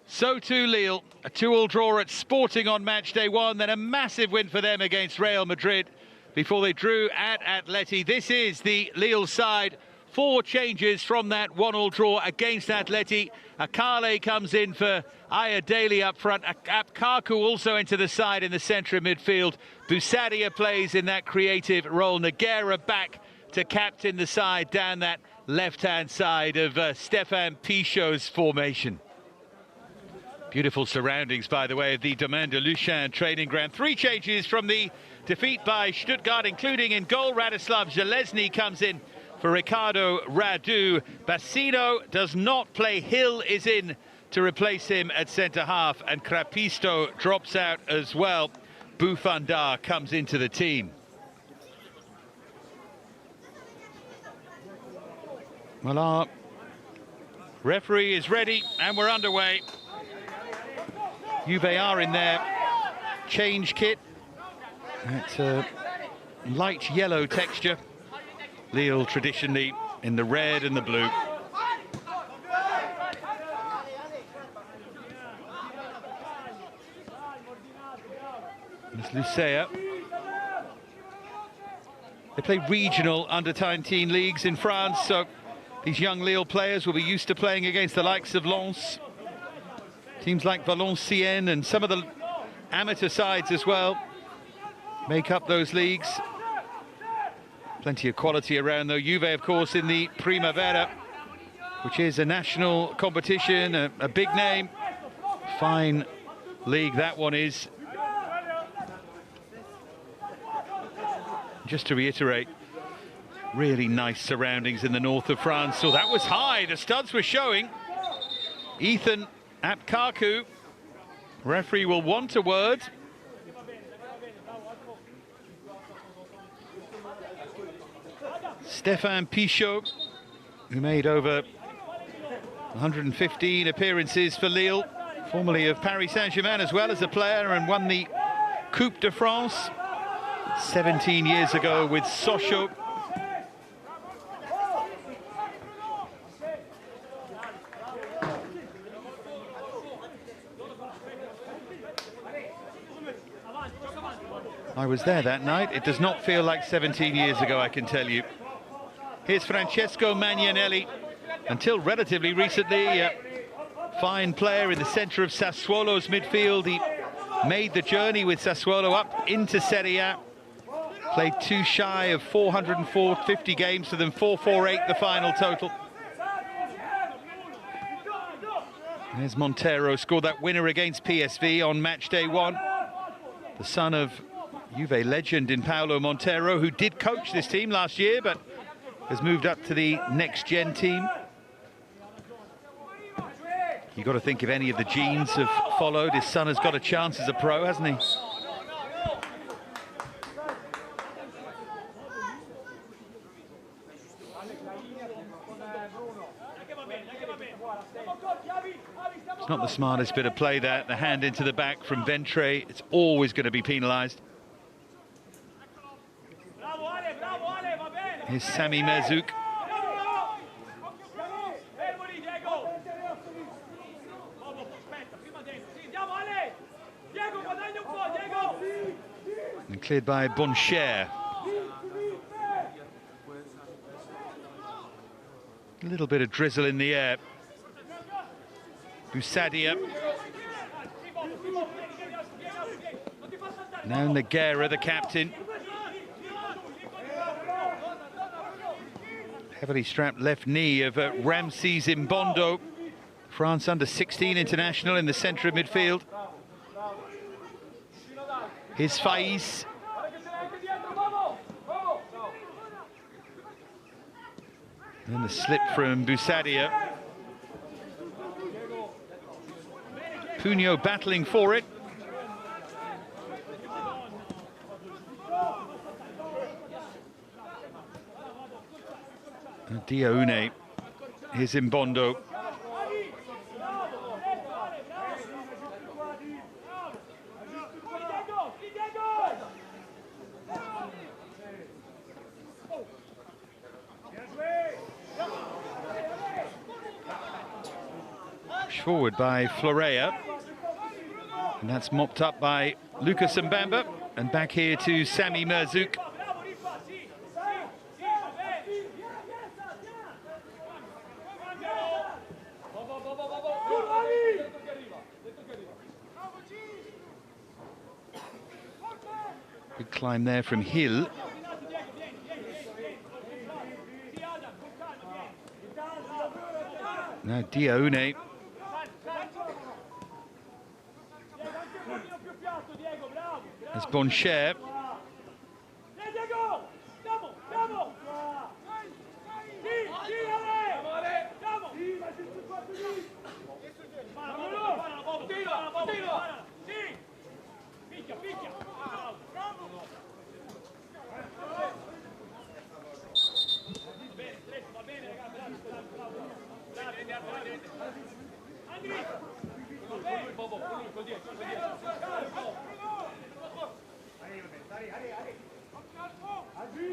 So too Lille, a 2-2 draw at Sporting on match day one, then a massive win for them against Real Madrid before they drew at Atleti. This is the Lille side. 4 changes from that 1-1 draw against Atleti. Akale comes in for Ayadele up front. Apkaku also into the side in the centre of midfield. Busadia plays in that creative role. Nogueira back to captain the side down that left-hand side of Stéphane Pichot's formation. Beautiful surroundings, by the way, of the Domaine de Luchin training ground. 3 changes from the defeat by Stuttgart, including in goal Radoslav Železný comes in for Ricardo Radu. Bassino does not play. Hill is in to replace him at centre-half, and Crapisto drops out as well. Boufandard comes into the team. Well, our referee is ready, and we're underway. Juve are in their change kit. It's a light yellow texture. Lille traditionally in the red and the blue. It's Lucea. They play regional under-19 leagues in France, so these young Lille players will be used to playing against the likes of Lens. Teams like Valenciennes and some of the amateur sides as well make up those leagues. Plenty of quality around though. Juve, of course, in the Primavera, which is a national competition, a big name. Fine league that one is. Just to reiterate, really nice surroundings in the north of France. So that was high, the studs were showing. Ethan Apkaku, referee will want a word. Stéphane Pichot, who made over 115 appearances for Lille, formerly of Paris Saint-Germain as well as a player, and won the Coupe de France 17 years ago with Sochaux. I was there that night. It does not feel like 17 years ago, I can tell you. Here's Francesco Magnanelli, until relatively recently, a fine player in the centre of Sassuolo's midfield. He made the journey with Sassuolo up into Serie A. Played too shy of 450 games for them, 448 the final total. There's Montero, scored that winner against PSV on match day one. The son of Juve legend in Paulo Montero, who did coach this team last year, but has moved up to the next-gen team. You've got to think if any of the genes have followed, his son has got a chance as a pro, hasn't he? It's not the smartest bit of play, that. The hand into the back from Ventre. It's always going to be penalised. Here's Sami Merzouk. And cleared by Boncher. A little bit of drizzle in the air. Busadia. Now Nogueira, the captain. Heavily strapped left knee of Ramses Imbondo, France under-16 international in the centre of midfield. Here's Faiz. And the slip from Busadia. Pugno battling for it. Diaoune. Here's Imbondo. forward by Florea. And that's mopped up by Lucas Mbamba. And back here to Sami Merzouk. Good climb there from Hill. Now Dione. As Boncher.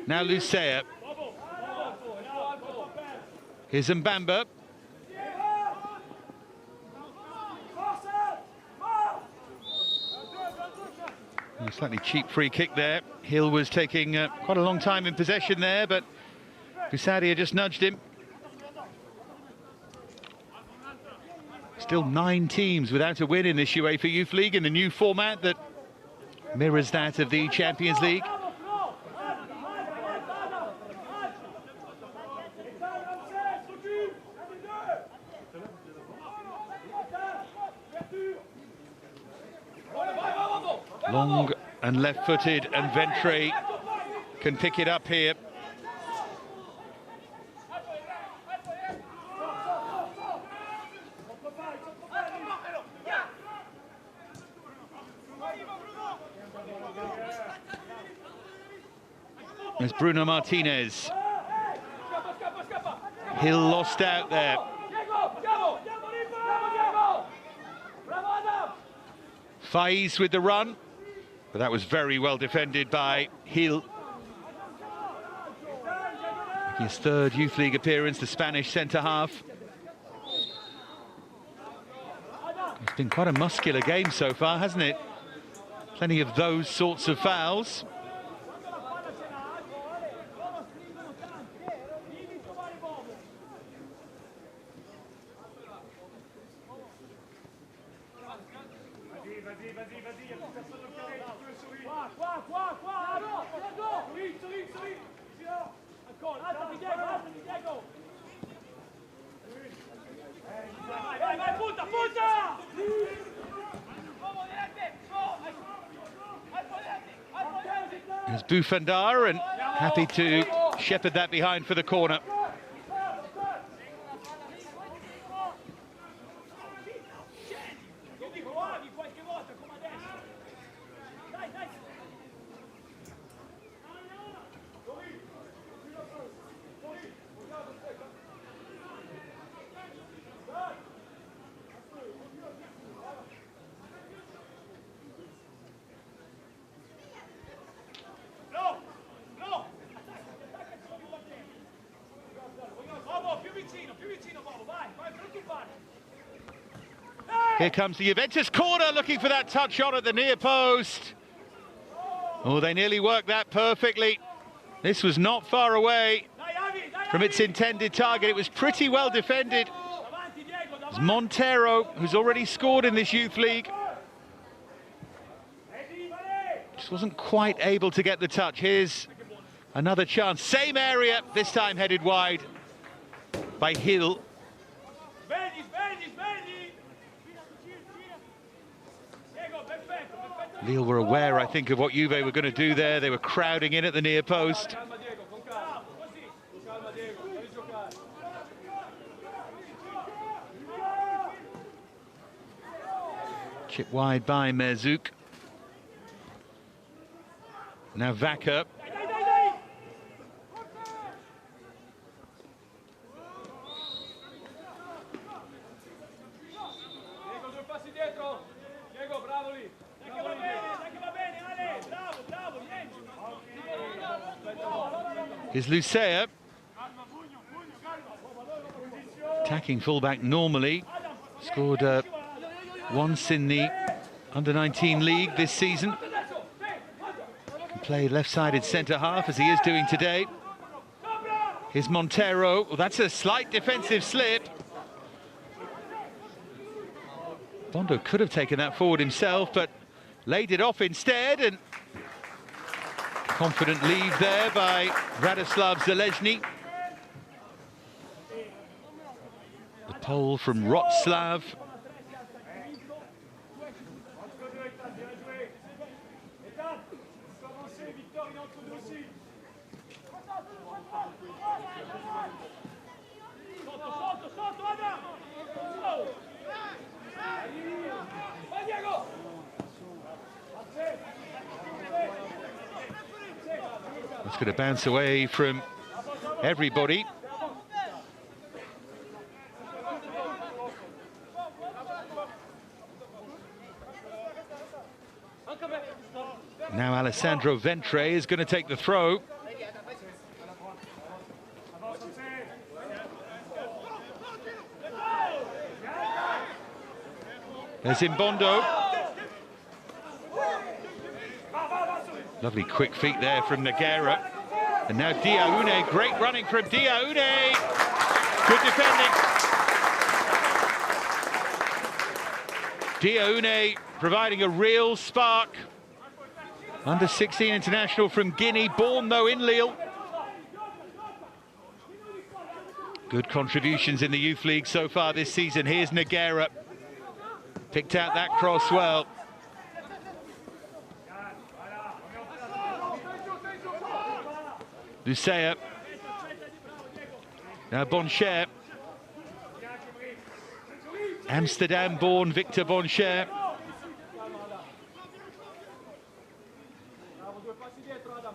Now Lucea. Here's Mbamba. A slightly cheap free kick there. Hill was taking quite a long time in possession there, but Busadia just nudged him. Still 9 teams without a win in this UEFA Youth League in the new format that mirrors that of the Champions League. Long and left-footed, and Ventre can pick it up here. There's Bruno Martinez. Hill lost out there. Faiz with the run, but that was very well defended by Hill. His third Youth League appearance, the Spanish centre-half. It's been quite a muscular game so far, hasn't it? Plenty of those sorts of fouls. There's Bufandar, and happy to shepherd that behind for the corner. Here comes the Juventus corner, looking for that touch on at the near post. Oh, they nearly worked that perfectly. This was not far away from its intended target. It was pretty well defended. It's Montero, who's already scored in this youth league. Just wasn't quite able to get the touch. Here's another chance. Same area, this time headed wide by Hill. Lille were aware, I think, of what Juve were going to do there. They were crowding in at the near post. Chip wide by Merzouk. Now Vaca. Is Lucea. Attacking fullback normally. Scored once in the under-19 league this season. Can play left-sided centre-half, as he is doing today. Here's Montero. Well, that's a slight defensive slip. Bondo could have taken that forward himself, but laid it off instead, and confident leave there by Radoslav Zalezny. The Pole from Wroclaw. It's going to bounce away from everybody. Now Alessandro Ventre is going to take the throw. There's Imbondo. Lovely quick feet there from Nogueira. And now Diaoune, great running from Diaoune. Good defending. Diaoune providing a real spark. Under 16 international from Guinea, born though in Lille. Good contributions in the youth league so far this season. Here's Nogueira. Picked out that cross well. Lucea. Now Boncher. Amsterdam-born Victor Boncher.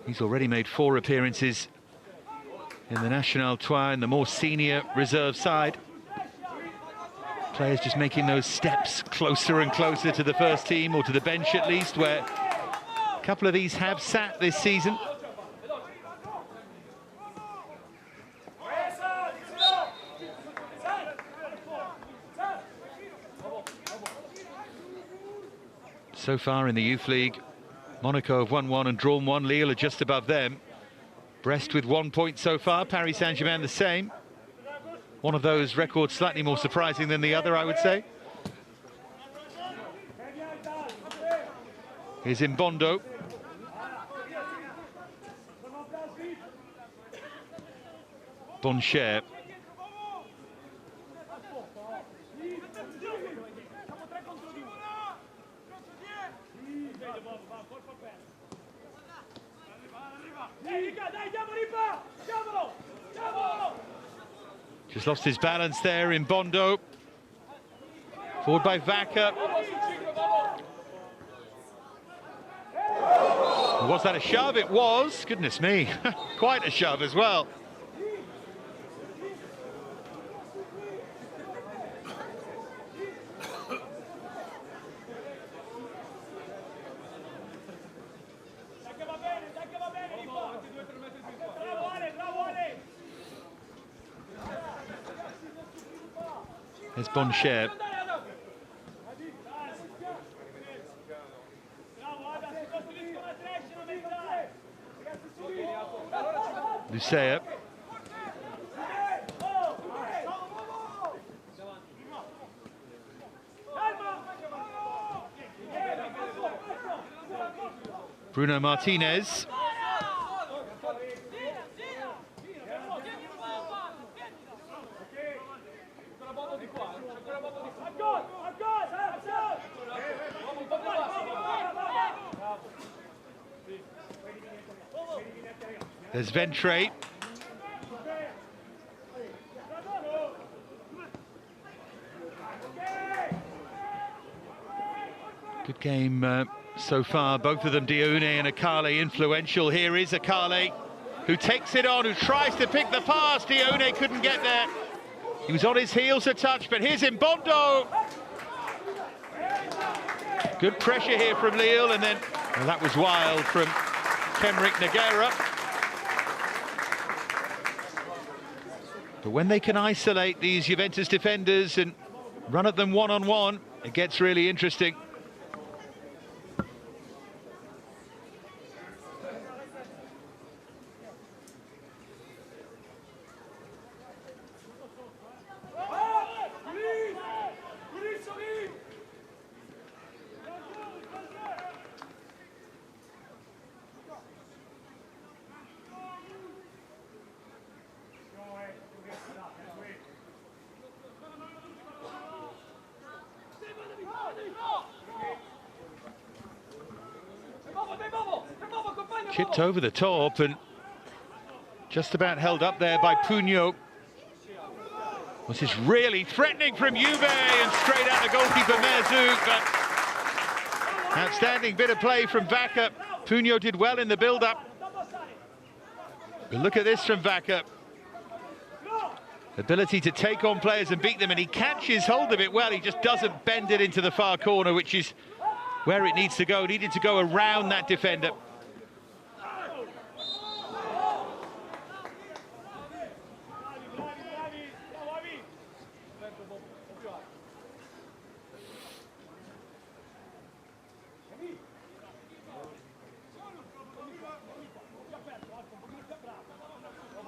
He's already made 4 appearances in the National Tour in the more senior reserve side. Players just making those steps closer and closer to the first team, or to the bench at least, where a couple of these have sat this season. So far in the youth league, Monaco have won 1 and drawn 1. Lille are just above them. Brest with 1 point so far. Paris Saint-Germain the same. One of those records slightly more surprising than the other, I would say. Here's Imbondo. Boncher. Just lost his balance there in Bondo. Forward by Vaca. Was that a shove? It was. Goodness me. Quite a shove as well. There's Boncher. Lucea. Bruno Martinez. There's Ventre. Good game so far, both of them, Diaoune and Akale, influential. Here is Akale, who takes it on, who tries to pick the pass. Diaoune couldn't get there. He was on his heels a touch, but here's Imbondo. Good pressure here from Lille, and then, well, that was wild from Kenrick Nogueira. But when they can isolate these Juventus defenders and run at them one-on-one, it gets really interesting. Chipped over the top and just about held up there by Pugno. This is really threatening from Juve and straight at the goalkeeper Merzouk, but outstanding bit of play from Vaca. Pugno did well in the build-up. But look at this from Vaca. Ability to take on players and beat them, and he catches hold of it well. He just doesn't bend it into the far corner, which is where it needs to go. It needed to go around that defender.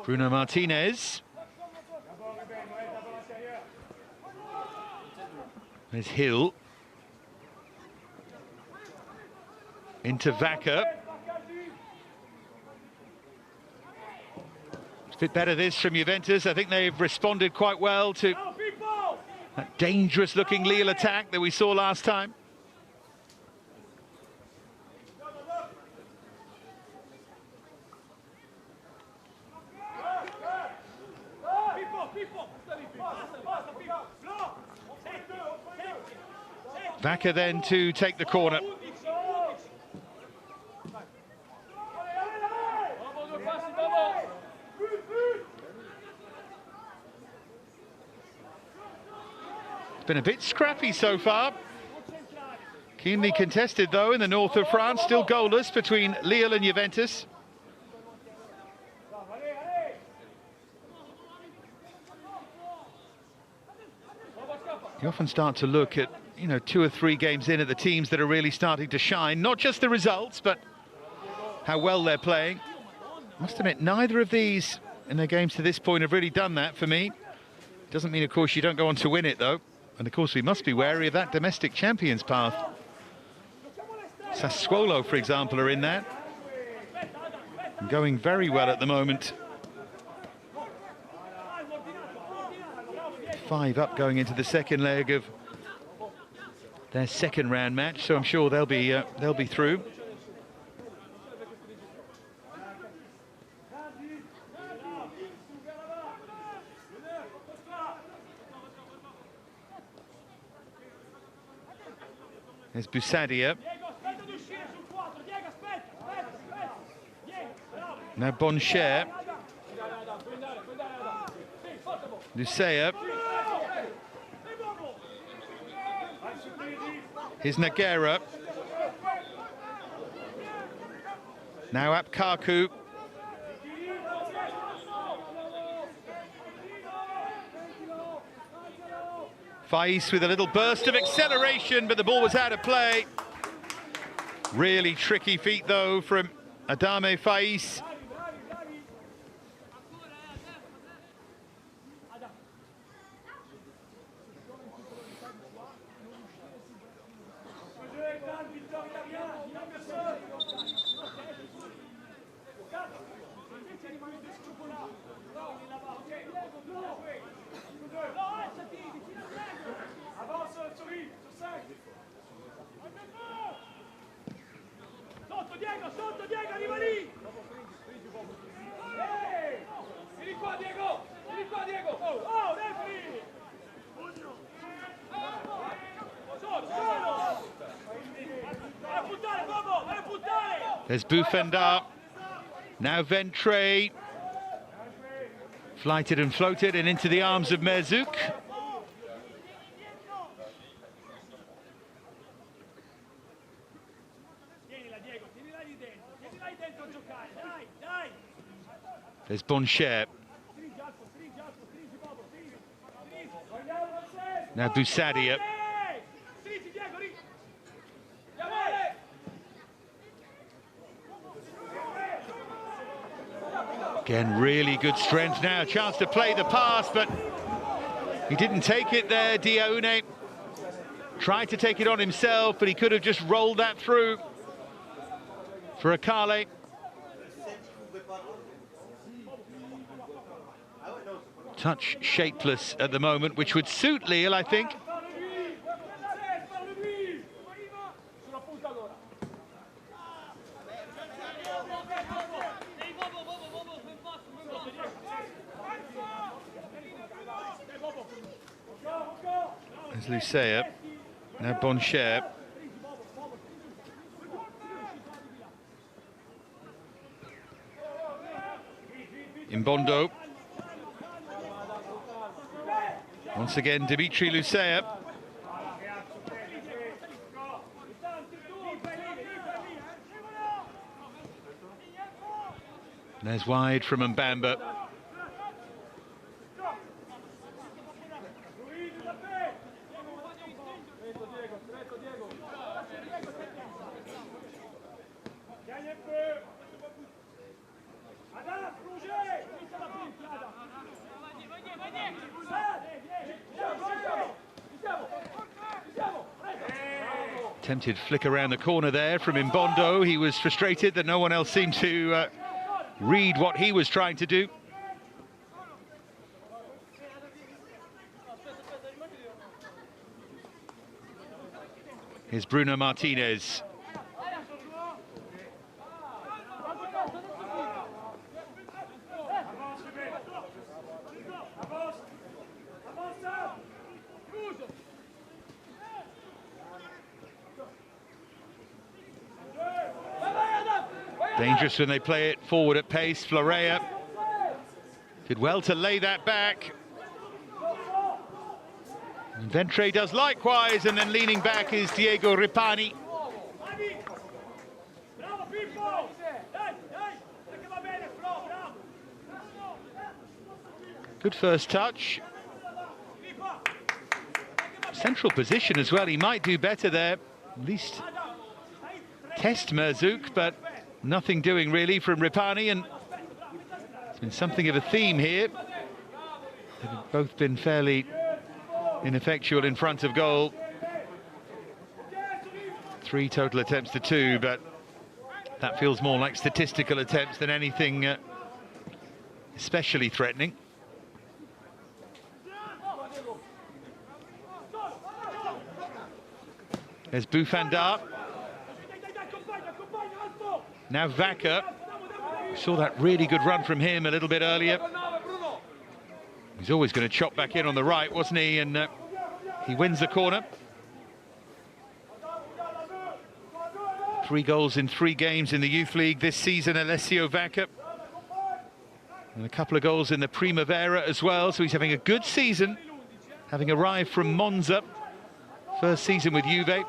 Bruno Martinez. There's Hill. Into Vaca. It's a bit better this from Juventus. I think they've responded quite well to that dangerous-looking Lille attack that we saw last time. Vaca then to take the corner. It's been a bit scrappy so far. Keenly contested though in the north of France, still goalless between Lille and Juventus. You often start to look at, 2 or 3 games in at the teams that are really starting to shine. Not just the results, but how well they're playing. Must admit, neither of these in their games to this point have really done that for me. Doesn't mean, of course, you don't go on to win it, though. And, of course, we must be wary of that domestic champions path. Sassuolo, for example, are in that. And going very well at the moment. 5 up going into the second leg of their second round match, so I'm sure they'll be through. There's Busadia. Now Boncher. Lucea. Here's Nagera. Now Apkaku. Faiz with a little burst of acceleration, but the ball was out of play. Really tricky feet, though, from Adame Faiz. There's Bufenda. Now Ventre. Flighted and floated and into the arms of Merzouk. There's Boncher. Now Busadia. Again, really good strength now. Chance to play the pass, but he didn't take it there. Diaoune tried to take it on himself, but he could have just rolled that through for Akale. Touch shapeless at the moment, which would suit Lille, I think. There's Lucea, now Boncher. Imbondo. Once again, Dimitri Lucea. There's wide from Mbamba. Attempted flick around the corner there from Imbondo. He was frustrated that no one else seemed to read what he was trying to do. Here's Bruno Martinez. Dangerous when they play it forward at pace. Florea did well to lay that back. And Ventre does likewise, and then leaning back is Diego Ripani. Good first touch. Central position as well. He might do better there. At least test Merzouk, but nothing doing really from Ripani, and it's been something of a theme here. They've both been fairly ineffectual in front of goal. 3 total attempts to 2, but that feels more like statistical attempts than anything especially threatening. There's Boufanda. Now Vaca. We saw that really good run from him a little bit earlier. He's always going to chop back in on the right, wasn't he? And he wins the corner. 3 goals in 3 games in the Youth League this season, Alessio Vaca. And a couple of goals in the Primavera as well. So he's having a good season, having arrived from Monza. First season with Juve.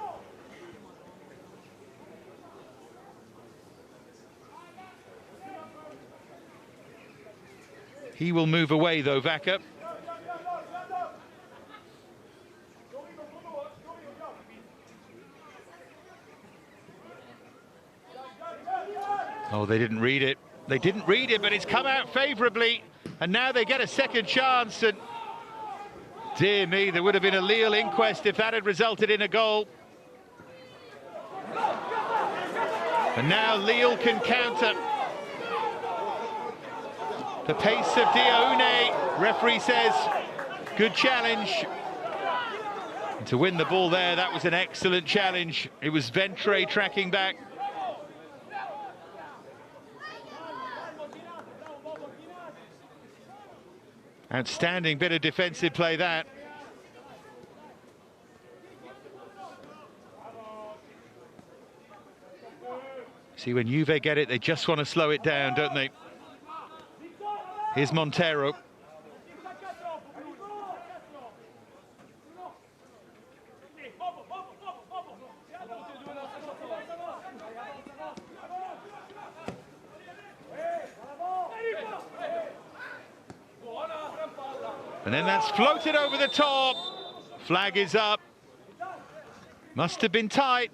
He will move away though, Vaca. Oh, they didn't read it. They didn't read it, but it's come out favourably. And now they get a second chance. And dear me, there would have been a Lille inquest if that had resulted in a goal. And now Lille can counter. The pace of Diaoune, referee says, good challenge. And to win the ball there, that was an excellent challenge. It was Ventre tracking back. Outstanding bit of defensive play, that. See, when Juve get it, they just want to slow it down, don't they? Here's Montero. And then that's floated over the top. Flag is up. Must have been tight.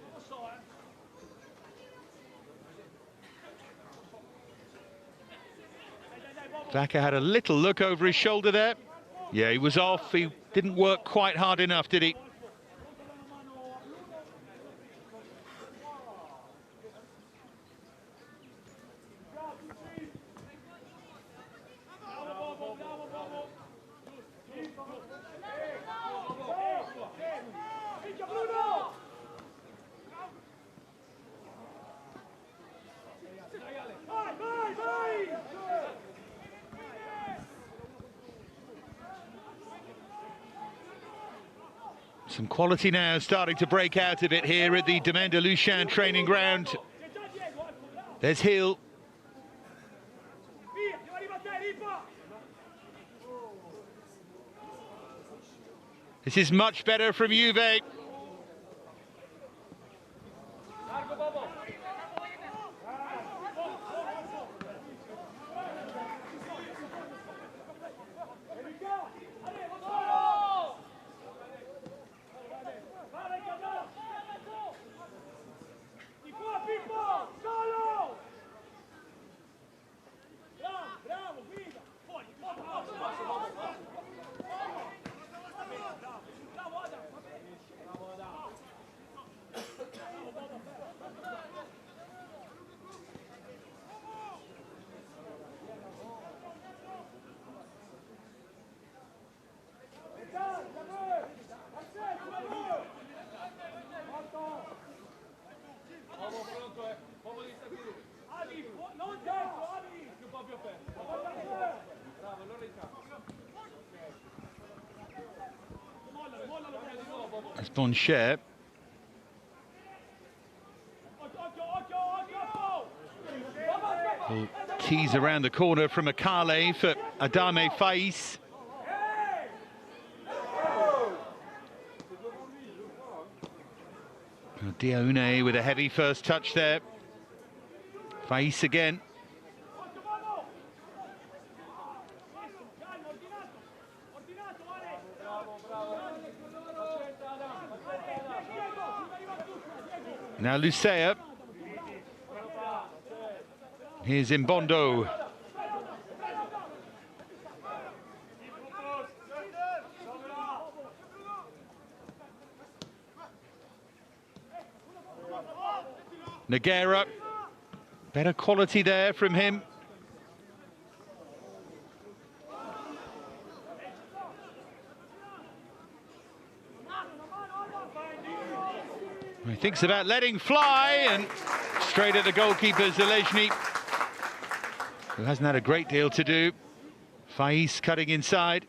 Vaca had a little look over his shoulder there. Yeah, he was off. He didn't work quite hard enough, did he? Some quality now starting to break out a bit here at the Domaine de Luchin training ground. There's Hill. This is much better from Juve. It's Boncher. Will tease around the corner from Akale for Adame Faiz. Diaoune with a heavy first touch there. Faiz again. Now Lucea. Here's Imbondo. Nogueira. Better quality there from him. He thinks about letting fly, and straight at the goalkeeper, Zelezny, who hasn't had a great deal to do. Faiz cutting inside.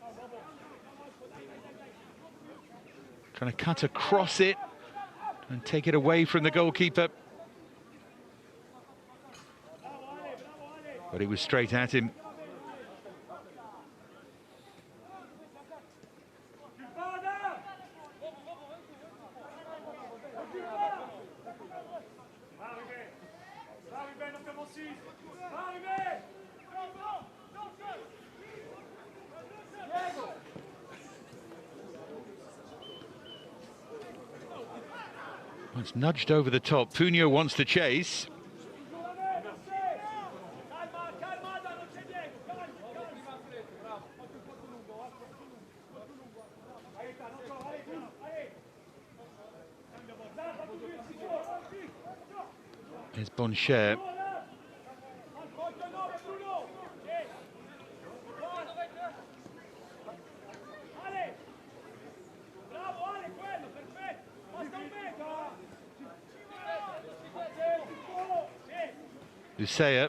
Trying to cut across it and take it away from the goalkeeper. But he was straight at him. It's nudged over the top. Pugno wants to chase. There's Boncher. Lucea,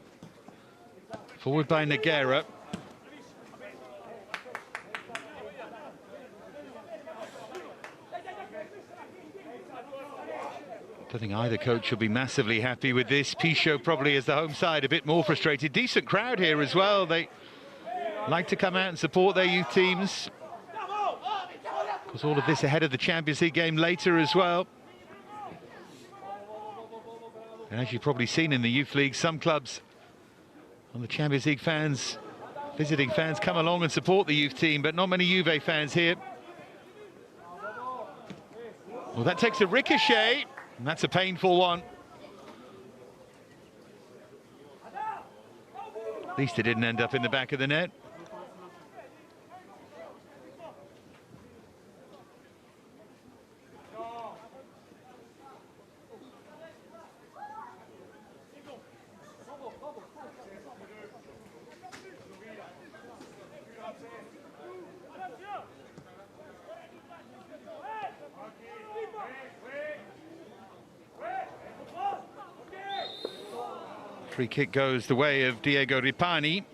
forward by Nogueira. I don't think either coach will be massively happy with this. Pichot probably as the home side a bit more frustrated. Decent crowd here as well. They like to come out and support their youth teams. Because all of this ahead of the Champions League game later as well. And as you've probably seen in the Youth League, some clubs on the Champions League fans, visiting fans, come along and support the youth team, but not many Juve fans here. Well, that takes a ricochet, and that's a painful one. At least it didn't end up in the back of the net. Free kick goes the way of Diego Ripani.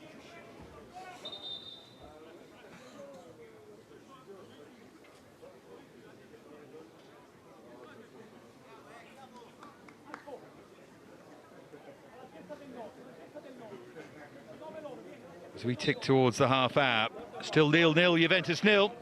As we tick towards the half hour, still 0-0, Juventus 0.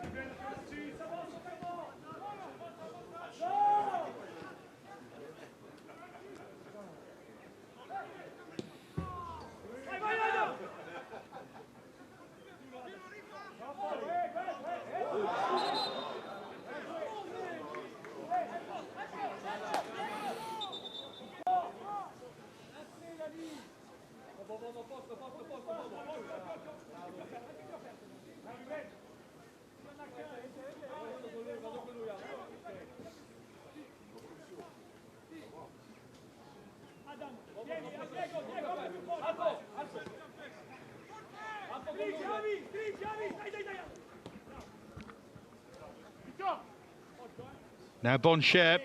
Now Boncher.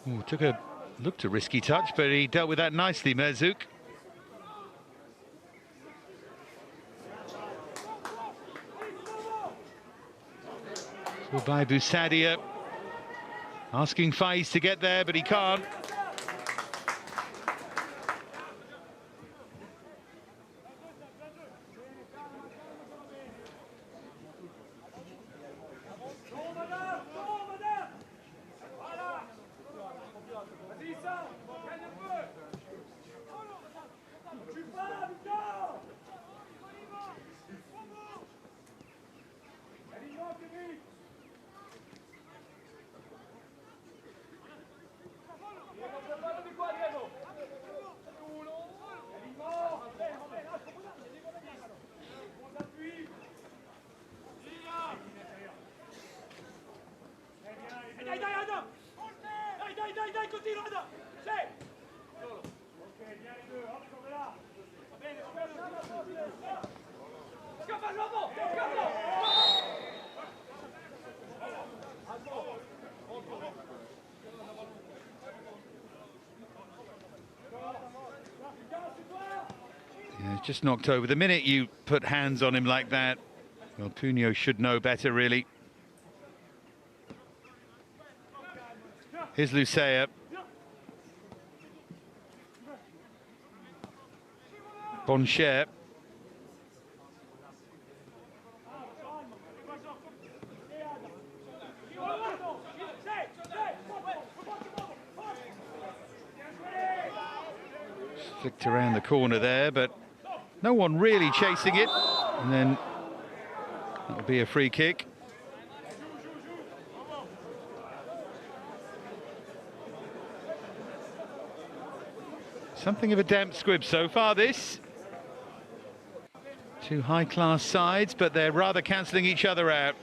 Ooh, looked a risky touch, but he dealt with that nicely, Merzouk. So by Busadia, asking Faiz to get there, but he can't. Yeah, just knocked over. The minute you put hands on him like that, well, Puno should know better, really. Here's Lucea. Boncher. Flicked around the corner there, but no one really chasing it. And then that'll be a free kick. Something of a damp squib so far, this. Two high-class sides, but they're rather cancelling each other out.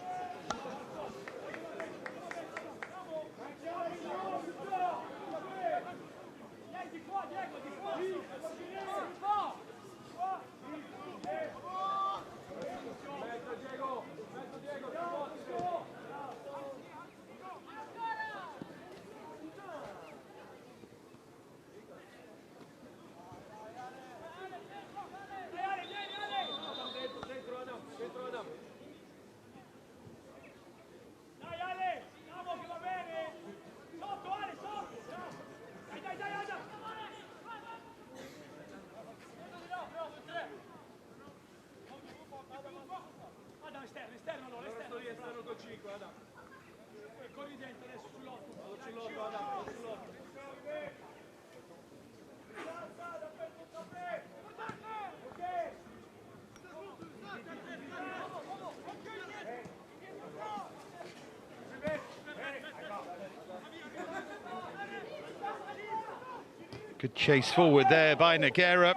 Good chase forward there by Nogueira.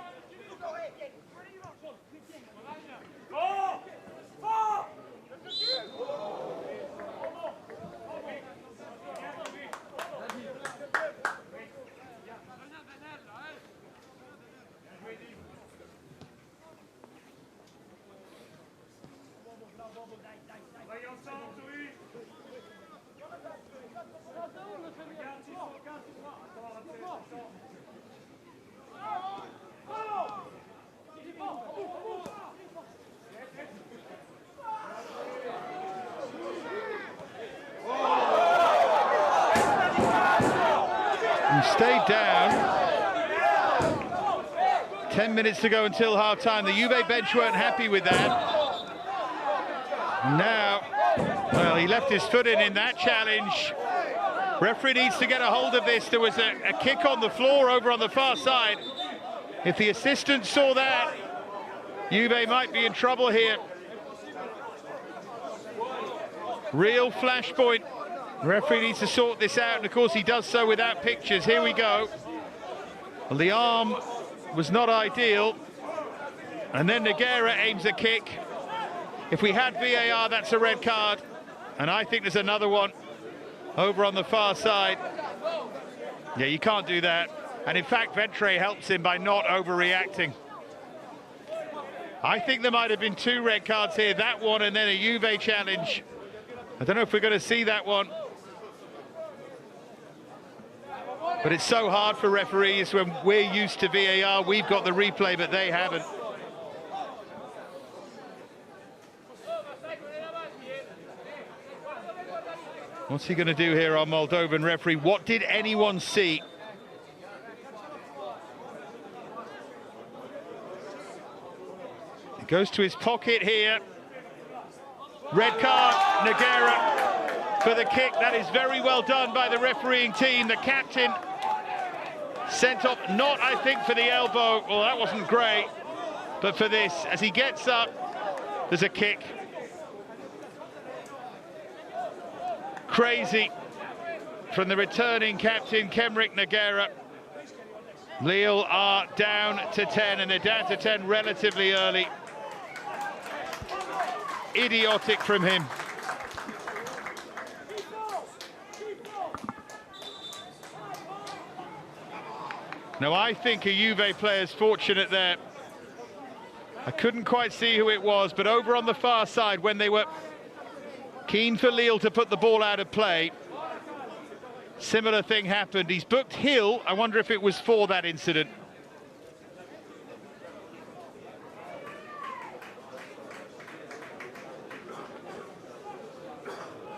He stayed down. 10 minutes to go until half-time. The Juve bench weren't happy with that. Now, well, he left his foot in that challenge. Referee needs to get a hold of this. There was a kick on the floor over on the far side. If the assistant saw that, Juve might be in trouble here. Real flashpoint. Referee needs to sort this out, and of course he does so without pictures. Here we go. Well, the arm was not ideal, and then Nogueira aims a kick. If we had VAR, that's a red card, and I think there's another one over on the far side. Yeah, you can't do that, and in fact Ventre helps him by not overreacting. I think there might have been 2 red cards here, that one and then a Juve challenge. I don't know if we're going to see that one. But it's so hard for referees when we're used to VAR. We've got the replay, but they haven't. What's he going to do here, our Moldovan referee? What did anyone see? He goes to his pocket here. Red card, Nogueira for the kick. That is very well done by the refereeing team. The captain sent off, not I think for the elbow. Well, that wasn't great, but for this, as he gets up, there's a kick. Crazy from the returning captain, Kemric Nogueira. Lille are down to 10, and they're down to 10 relatively early. Idiotic from him. Now, I think a Juve player's fortunate there. I couldn't quite see who it was, but over on the far side, when they were keen for Lille to put the ball out of play, similar thing happened. He's booked Hill. I wonder if it was for that incident.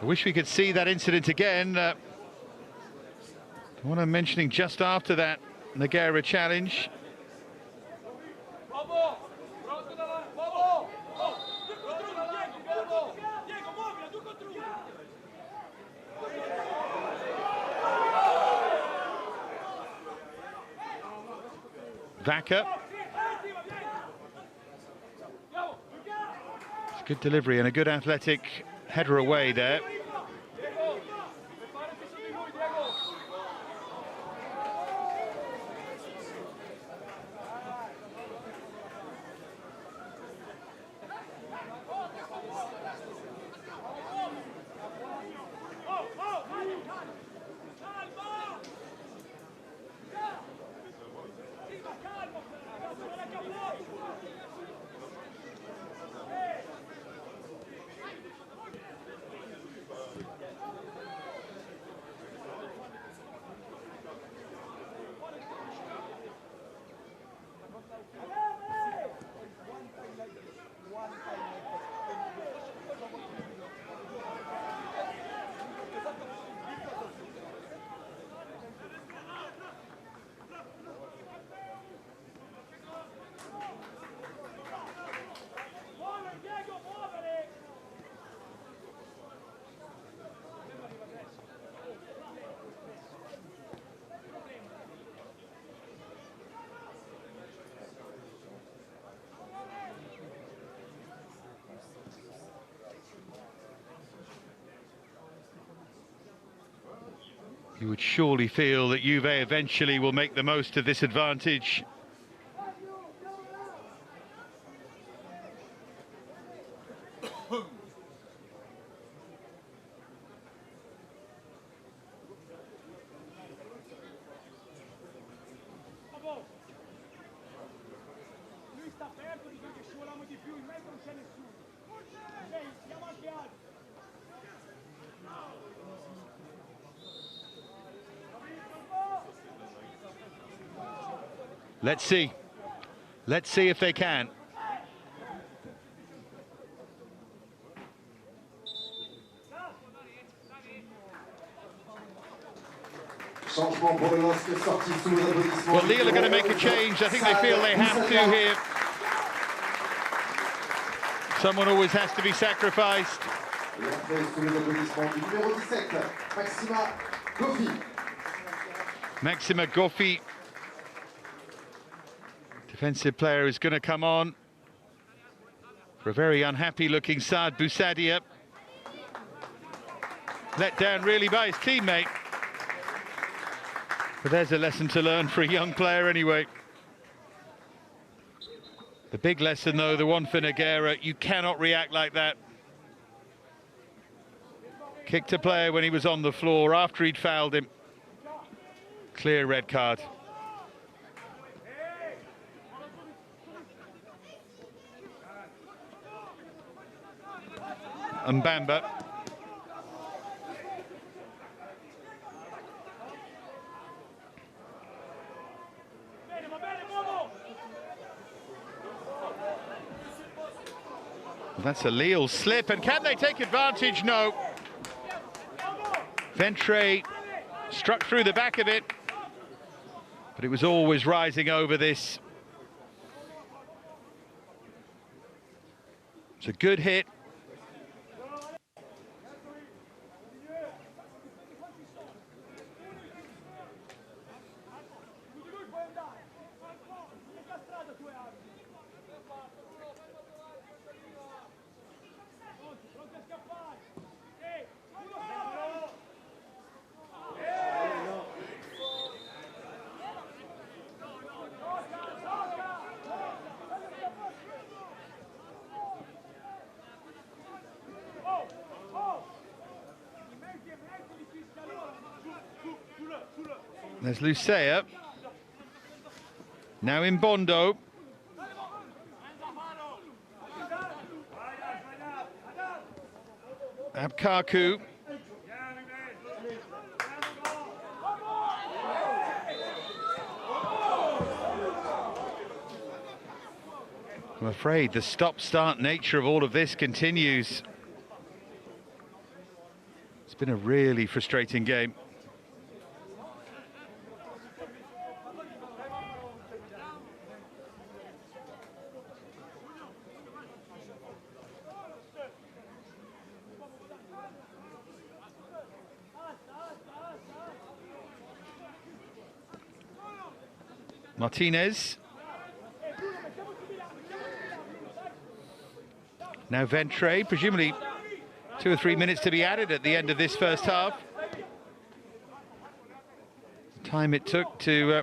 I wish we could see that incident again. The one I'm mentioning just after that Nogueira challenge. Vaca. It's a good delivery and a good athletic header away there. You would surely feel that Juve eventually will make the most of this advantage. Let's see. Let's see if they can. Well, Lille are going to make a change. I think they feel they have to here. Someone always has to be sacrificed. Maxima Goffi, defensive player, is going to come on for a very unhappy looking Saad Boussadia. Let down really by his teammate. But there's a lesson to learn for a young player anyway. The big lesson, though, the one for Nogueira, you cannot react like that. Kicked a player when he was on the floor after he'd fouled him. Clear red card. Mbamba. That's a Lille slip, and can they take advantage? No. Ventre struck through the back of it, but it was always rising over this. It's a good hit. There's Lucea. Now in Bondo. Abkaku. I'm afraid the stop-start nature of all of this continues. It's been a really frustrating game. Martinez. Now Ventre, presumably 2 or 3 minutes to be added at the end of this first half. The time it took to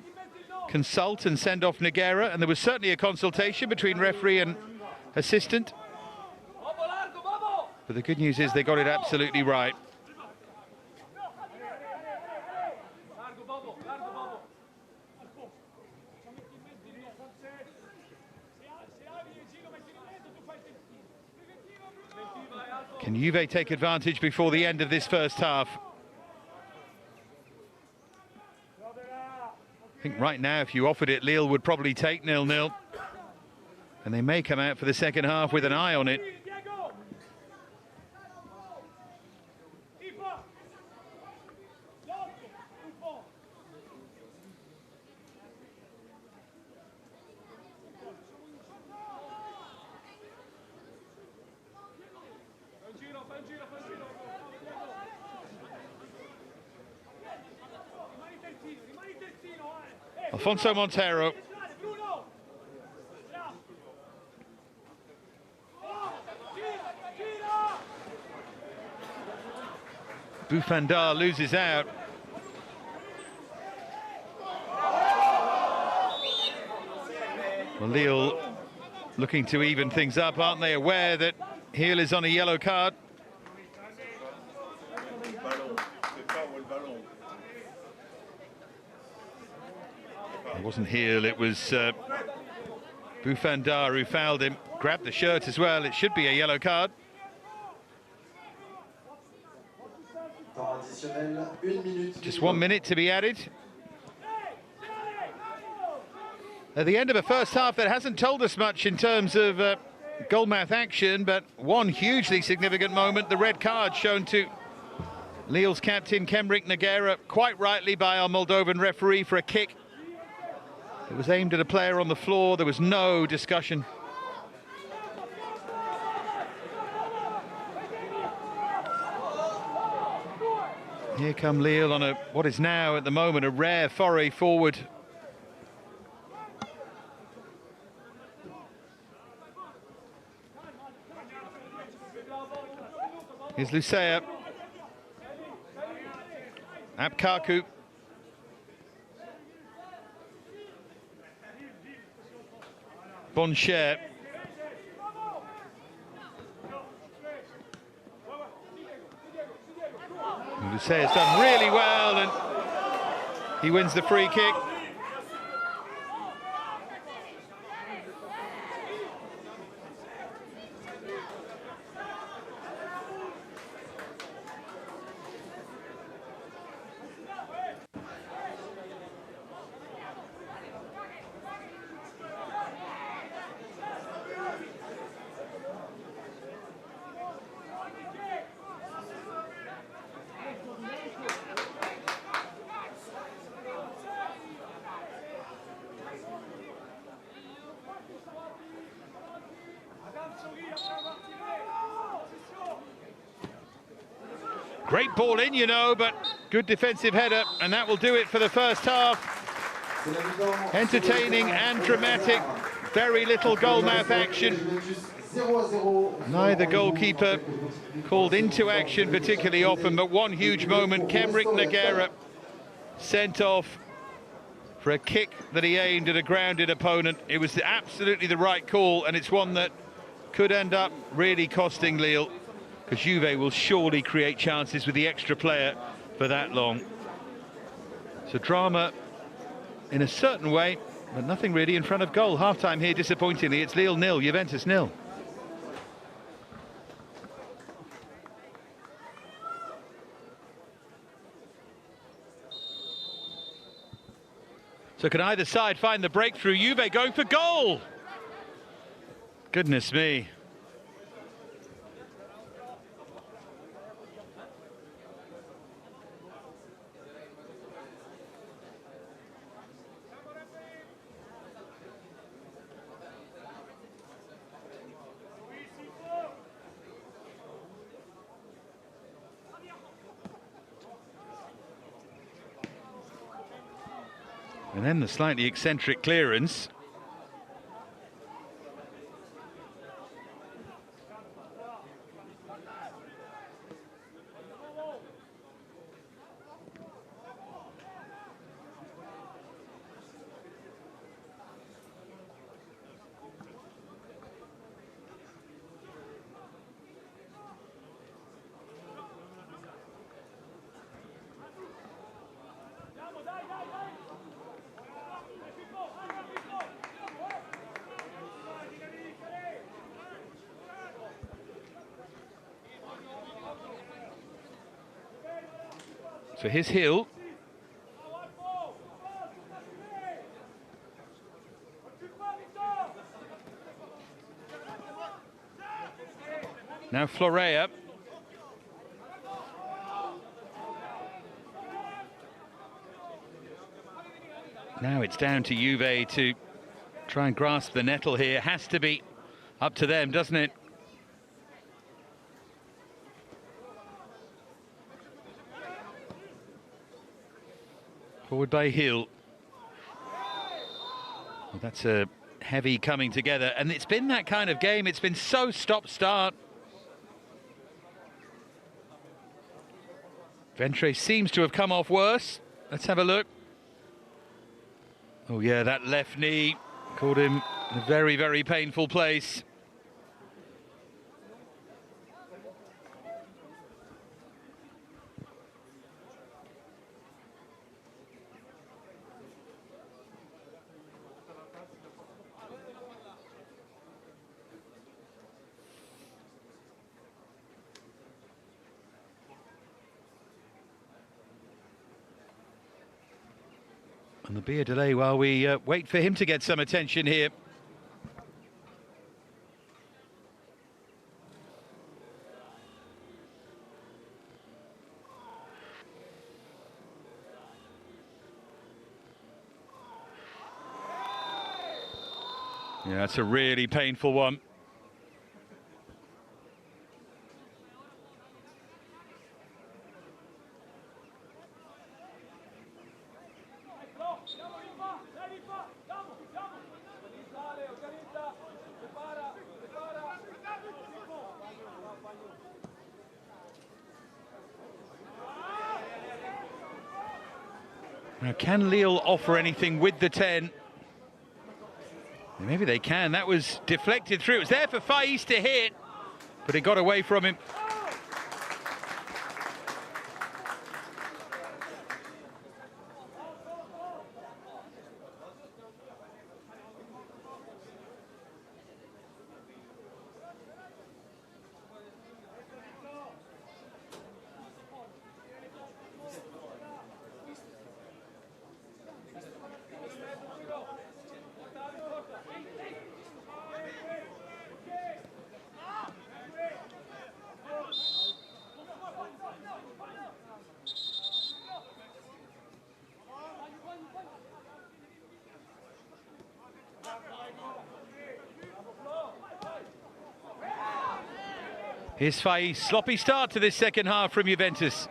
consult and send off Nogueira, and there was certainly a consultation between referee and assistant. But the good news is they got it absolutely right. Can Juve take advantage before the end of this first half? I think right now, if you offered it, Lille would probably take 0-0. And they may come out for the second half with an eye on it. Alfonso Montero. Boufandard loses out. Well, Lille looking to even things up, aren't they? Aware that Hill is on a yellow card. It wasn't Hill, it was Bufandar who fouled him. Grabbed the shirt as well. It should be a yellow card. Just 1 minute to be added. At the end of a first half that hasn't told us much in terms of goalmouth action, but one hugely significant moment, the red card shown to Lille's captain Kemric Nogueira, quite rightly by our Moldovan referee, for a kick. It was aimed at a player on the floor. There was no discussion. Here come Lille on what is now at the moment a rare foray forward. Here's Lucea. Abkaku. Boncher. Lucea's done really well, and he wins the free kick. Great ball in, you know, but good defensive header, and that will do it for the first half. Entertaining and dramatic, very little goalmouth action. Neither goalkeeper called into action particularly often, but one huge moment, Kemric Nogueira sent off for a kick that he aimed at a grounded opponent. It was absolutely the right call, and it's one that could end up really costing Lille, because Juve will surely create chances with the extra player for that long. So drama in a certain way, but nothing really in front of goal. Half-time here, disappointingly, it's Lille 0, Juventus 0. So can either side find the breakthrough? Juve going for goal! Goodness me. And then the slightly eccentric clearance. So here's Hill. Now Florea. Now it's down to Juve to try and grasp the nettle here. Has to be up to them, doesn't it? Forward by Hill. Well, that's a heavy coming together, and it's been that kind of game. It's been so stop-start. Ventre seems to have come off worse. Let's have a look. Oh yeah, that left knee caught him A very, very painful place. And there'll be a delay while we wait for him to get some attention here. Yeah, that's a really painful one. Now, can Lille offer anything with the 10? Maybe they can. That was deflected through. It was there for Faiz to hit, but it got away from him. Here's Faiz. Sloppy start to this second half from Juventus.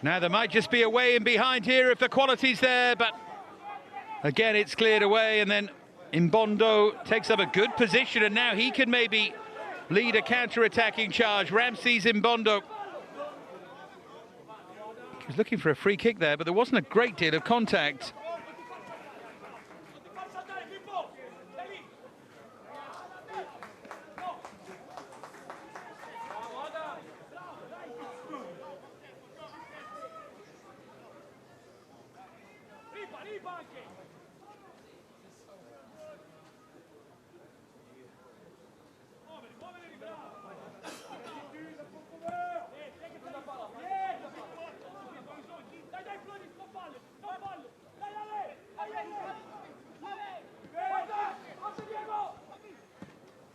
Now, there might just be a way in behind here if the quality's there, but again, it's cleared away, and then Imbondo takes up a good position, and now he can maybe lead a counter-attacking charge. Ramses Imbondo. He was looking for a free kick there, but there wasn't a great deal of contact.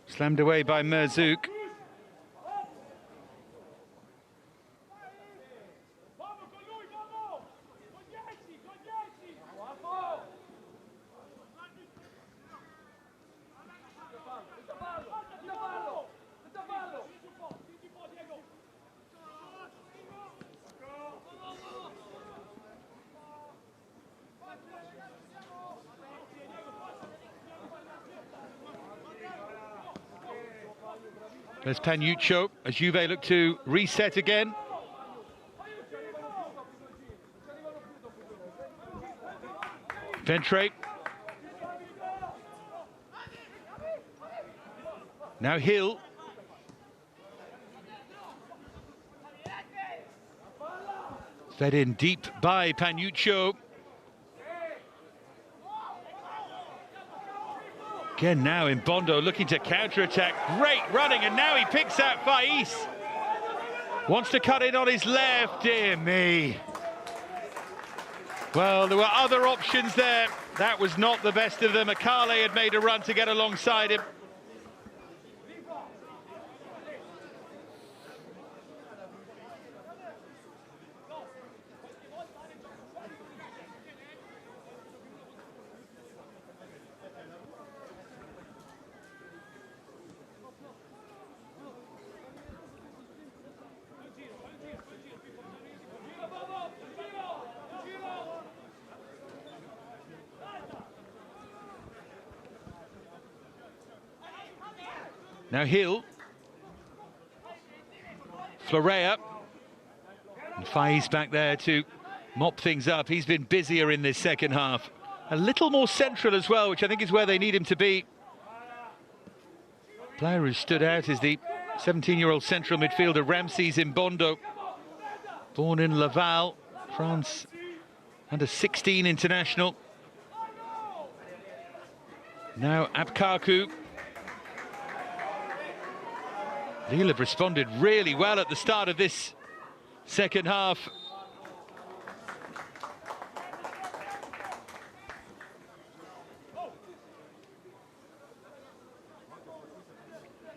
Slammed away by Merzouk. There's Panuccio as Juve look to reset again. Ventre. Now Hill. Fed in deep by Panuccio. Again now in Bondo looking to counter-attack. Great running, and now he picks out Faiz. Wants to cut in on his left. Dear me. Well, there were other options there. That was not the best of them. Akale had made a run to get alongside him. Now Hill, Florea, and Faiz back there to mop things up. He's been busier in this second half. A little more central as well, which I think is where they need him to be. Player who stood out is the 17-year-old central midfielder Ramses Mbondo. Born in Laval, France, under 16 international. Now Abkaku. Lille have responded really well at the start of this second half.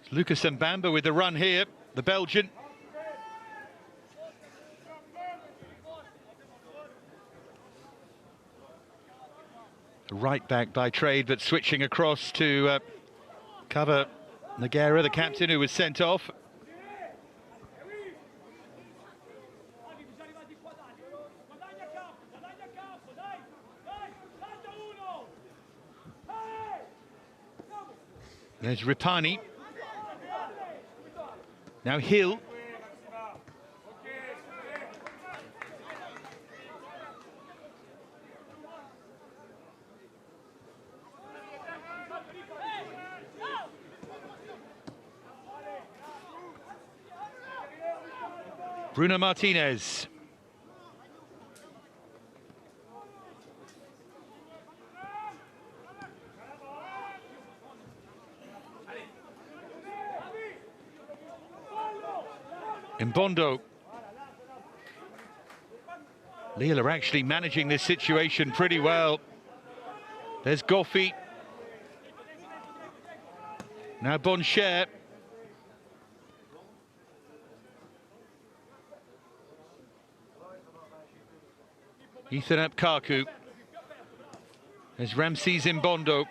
It's Lucas Mbamba with the run here, the Belgian. Right back by trade, but switching across to cover Nogueira, the captain, who was sent off. There's Ripani. Now Hill. Bruno Martinez. Mbondo. Lille are actually managing this situation pretty well. There's Goffi. Now Boncher. Ethan Abkaku. There's Ramses Mbondo.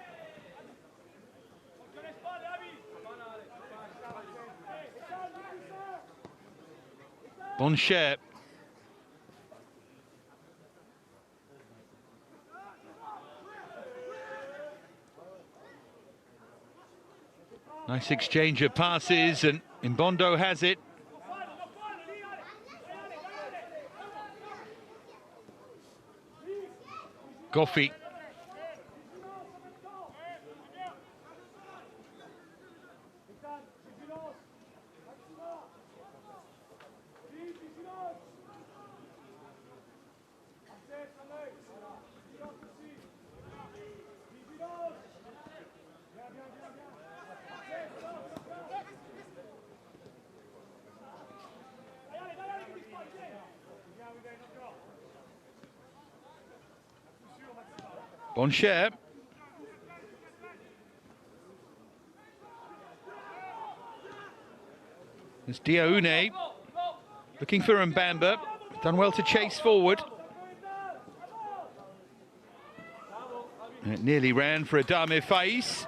Boncher. Nice exchange of passes, and Mbondo has it. Goffi. Boncher. There's Diaoune. Looking for Mbamba. Done well to chase forward. And it nearly ran for Adame Faiz.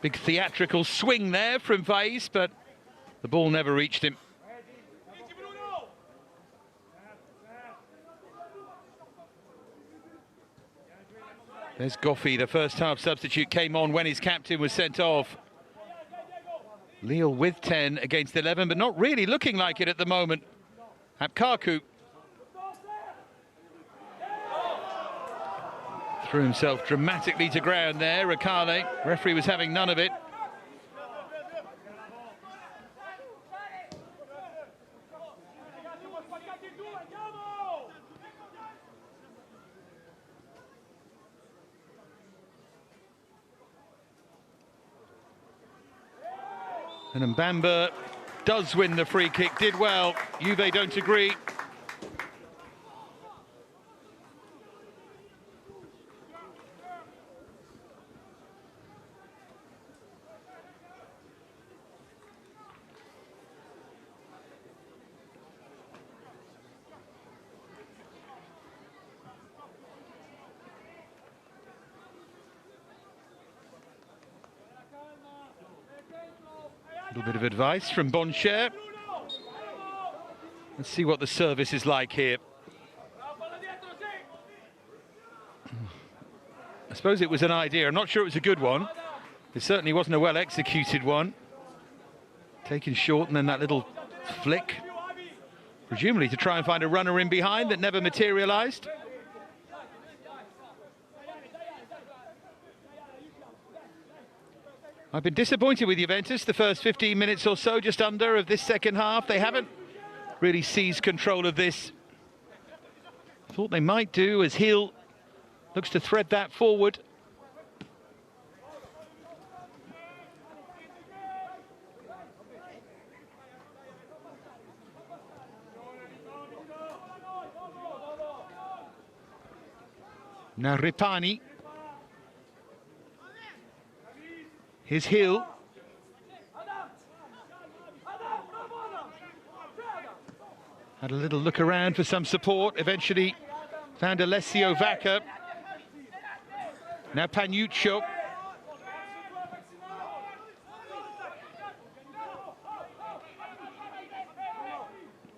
Big theatrical swing there from Faiz, but the ball never reached him. There's Goffi, the first half substitute, came on when his captain was sent off. Lille with 10 against 11, but not really looking like it at the moment. Abkaku threw himself dramatically to ground there. Akale, referee was having none of it. And Mbamba does win the free kick, did well. Juve don't agree. A little bit of advice from Boncher. Let's see what the service is like here. I suppose it was an idea. I'm not sure it was a good one. It certainly wasn't a well-executed one. Taken short and then that little flick, presumably to try and find a runner in behind that never materialised. I've been disappointed with Juventus the first 15 minutes or so, just under, of this second half. They haven't really seized control of this. Thought they might do as Hill looks to thread that forward. Now Ripani. Here's Hill. Had a little look around for some support. Eventually found Alessio Vacca. Now Panuccio.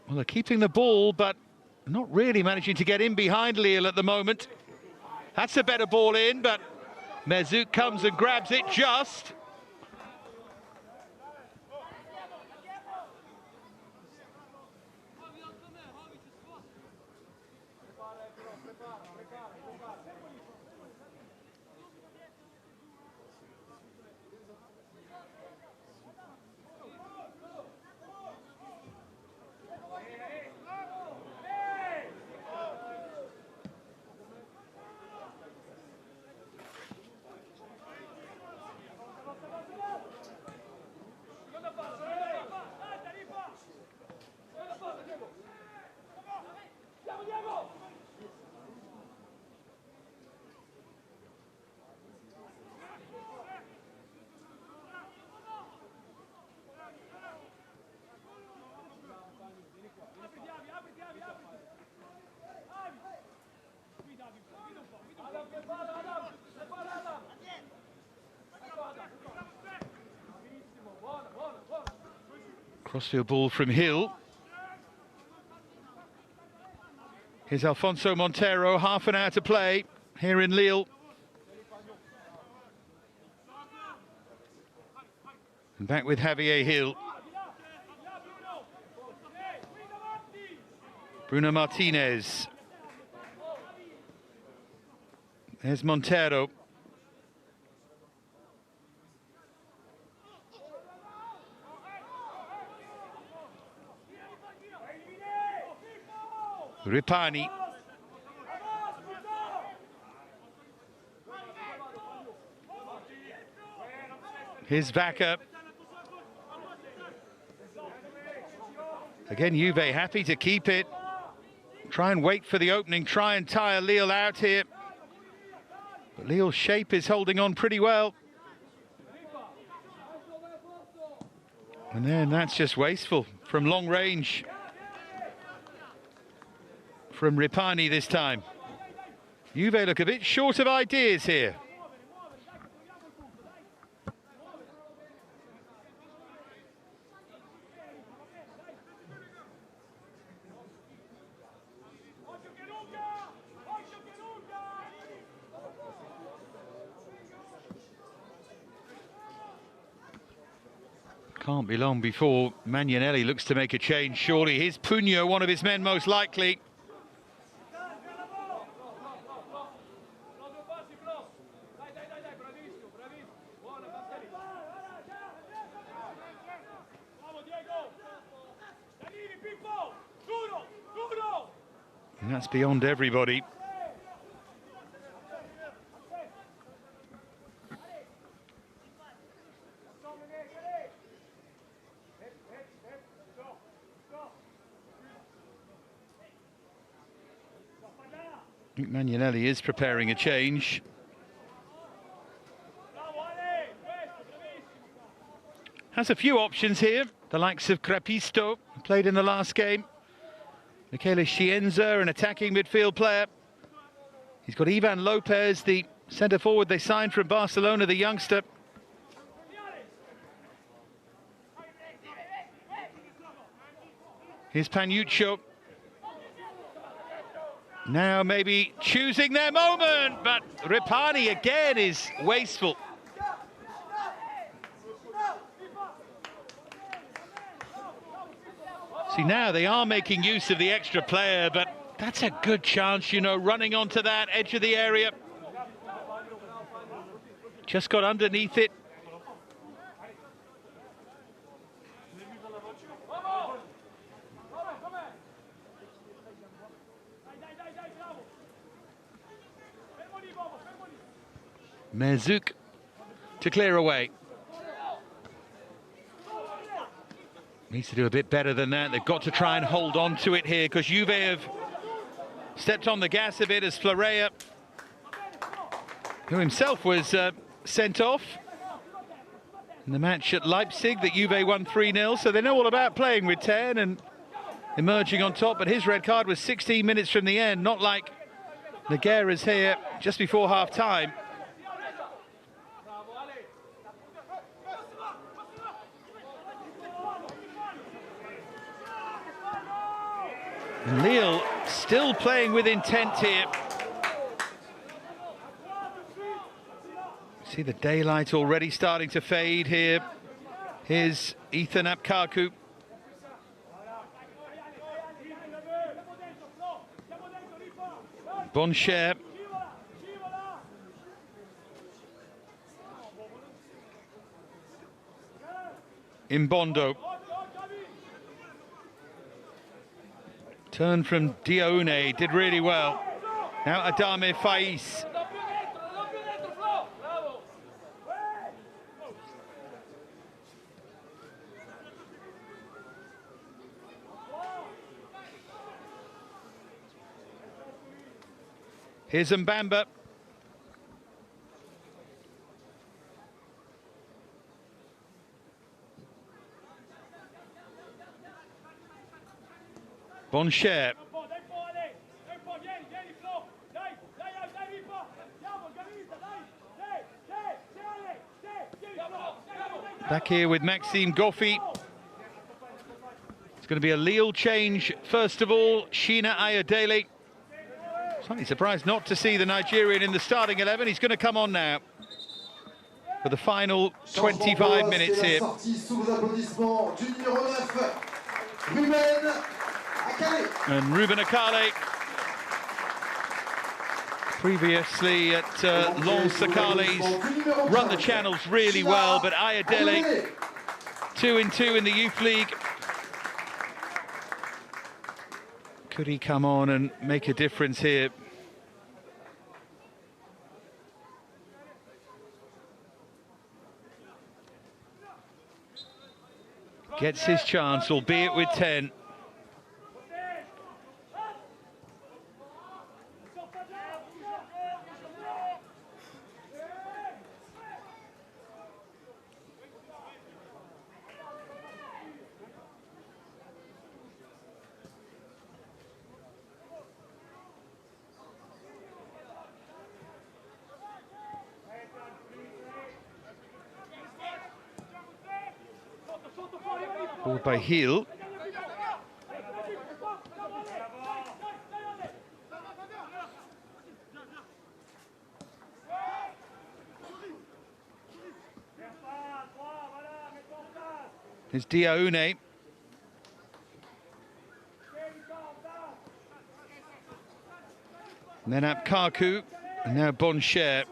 Well, they're keeping the ball, but not really managing to get in behind Lille at the moment. That's a better ball in, but Merzouk comes and grabs it just. Crossfield ball from Hill. Here's Alfonso Montero, half an hour to play here in Lille. And back with Javier Hill. Bruno Martinez. There's Montero. Ripani. Here's Vacca. Again, Juve happy to keep it. Try and wait for the opening, try and tire Lille out here. But Lille's shape is holding on pretty well. And then that's just wasteful from long range. From Ripani this time. Juve look a bit short of ideas here. Can't be long before Magnanelli looks to make a change, surely. Here's Pugno, one of his men most likely. And that's beyond everybody. Magnanelli is preparing a change. Has a few options here. The likes of Crapisto, who played in the last game. Michele Scienza, an attacking midfield player. He's got Ivan Lopez, the centre-forward they signed from Barcelona, the youngster. Here's Panuccio. Now maybe choosing their moment, but Ripani again is wasteful. See, now they are making use of the extra player, but that's a good chance, you know, running onto that edge of the area. Just got underneath it. Merzouk to clear away. Needs to do a bit better than that. They've got to try and hold on to it here, because Juve have stepped on the gas a bit as Florea, who himself was sent off in the match at Leipzig that Juve won 3-0, so they know all about playing with 10 and emerging on top, but his red card was 16 minutes from the end, not like Nogueira's here just before half-time. And Lille still playing with intent here. See the daylight already starting to fade here. Here's Ethan Apkaku. Boncher. Imbondo. Turn from Diaoune, did really well. Now Adame Faiz. Here's Mbamba. Boncher. Back here with Maxime Goffi. It's going to be a Lille change. First of all, Sheena Ayodele. Slightly surprised not to see the Nigerian in the starting 11. He's going to come on now for the final 25 minutes here. And Ruben Akale, previously at Lens Sakale's, run the channels really well, but Ayodele, 2-2 in the Youth League. Could he come on and make a difference here? Gets his chance, albeit with 10. Ball by Heel. Here's Diaoune. And then Apkaku, and now Boncher.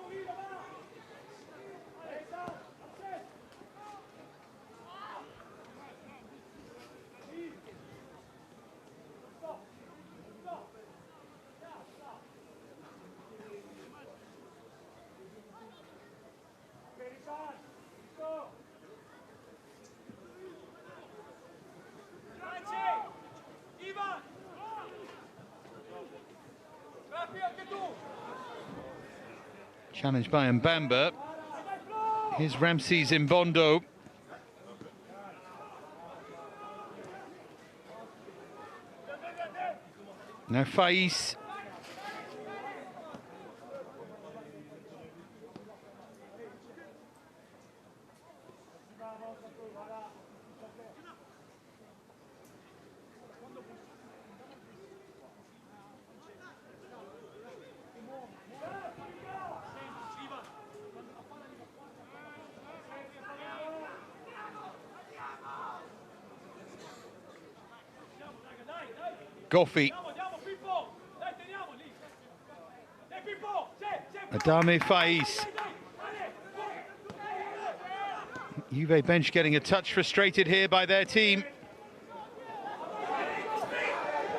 Challenged by Mbamba. Here's Ramses Mbondo. Now Faiz. Goffi. Adame Faiz. Juve bench getting a touch frustrated here by their team.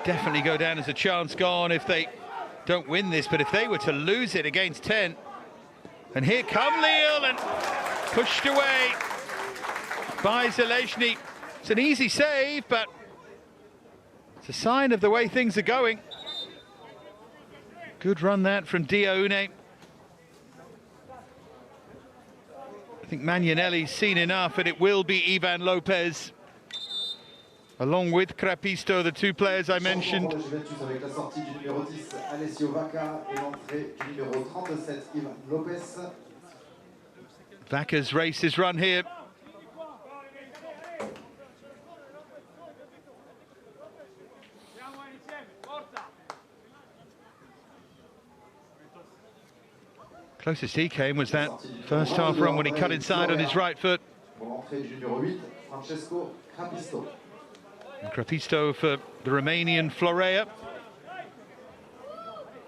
Definitely go down as a chance gone if they don't win this, but if they were to lose it against 10. And here come Lille, and pushed away by Zelezny. It's an easy save, but it's a sign of the way things are going. Good run that from Diaoune. I think Magnanelli's seen enough, and it will be Ivan Lopez, along with Crapisto, the two players I mentioned. Vaca's race is run here. Closest he came was that first half run when he cut inside on his right foot. And Crapisto for the Romanian Florea.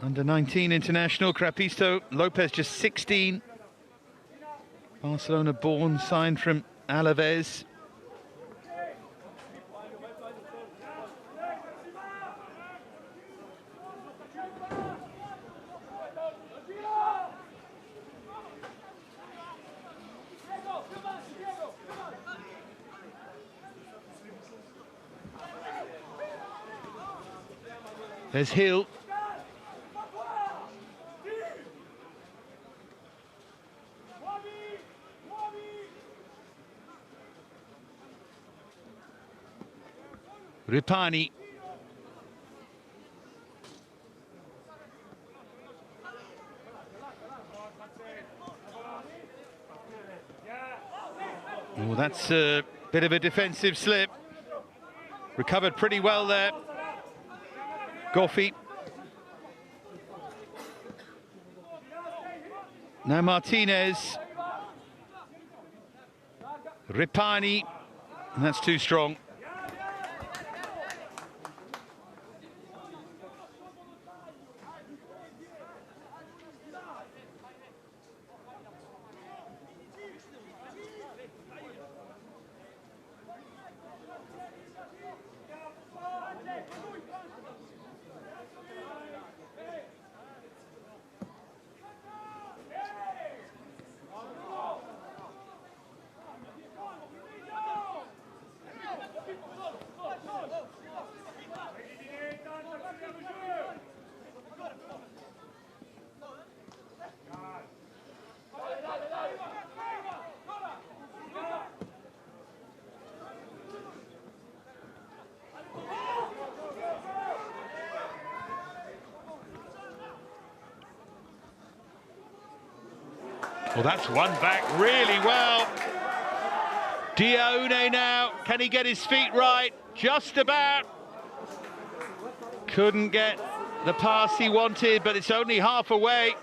Under 19 international, Crapisto. Lopez just 16. Barcelona born, signed from Alaves. There's Hill. Ripani. Oh, that's a bit of a defensive slip. Recovered pretty well there. Goffi. Now Martinez. Ripani. And that's too strong. Well, that's won back really well. Diaoune now, can he get his feet right? Just about. Couldn't get the pass he wanted, but it's only half away.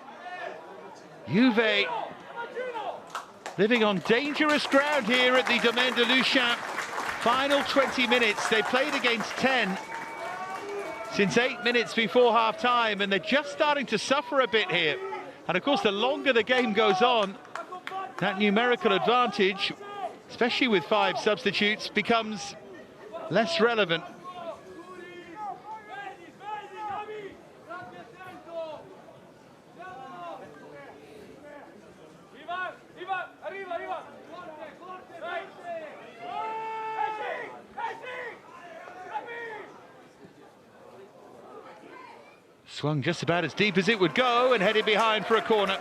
Juve living on dangerous ground here at the Domaine de Luchon. Final 20 minutes, they played against 10 since 8 minutes before half-time, and they're just starting to suffer a bit here. And of course, the longer the game goes on, that numerical advantage, especially with 5 substitutes, becomes less relevant. Swung just about as deep as it would go and headed behind for a corner.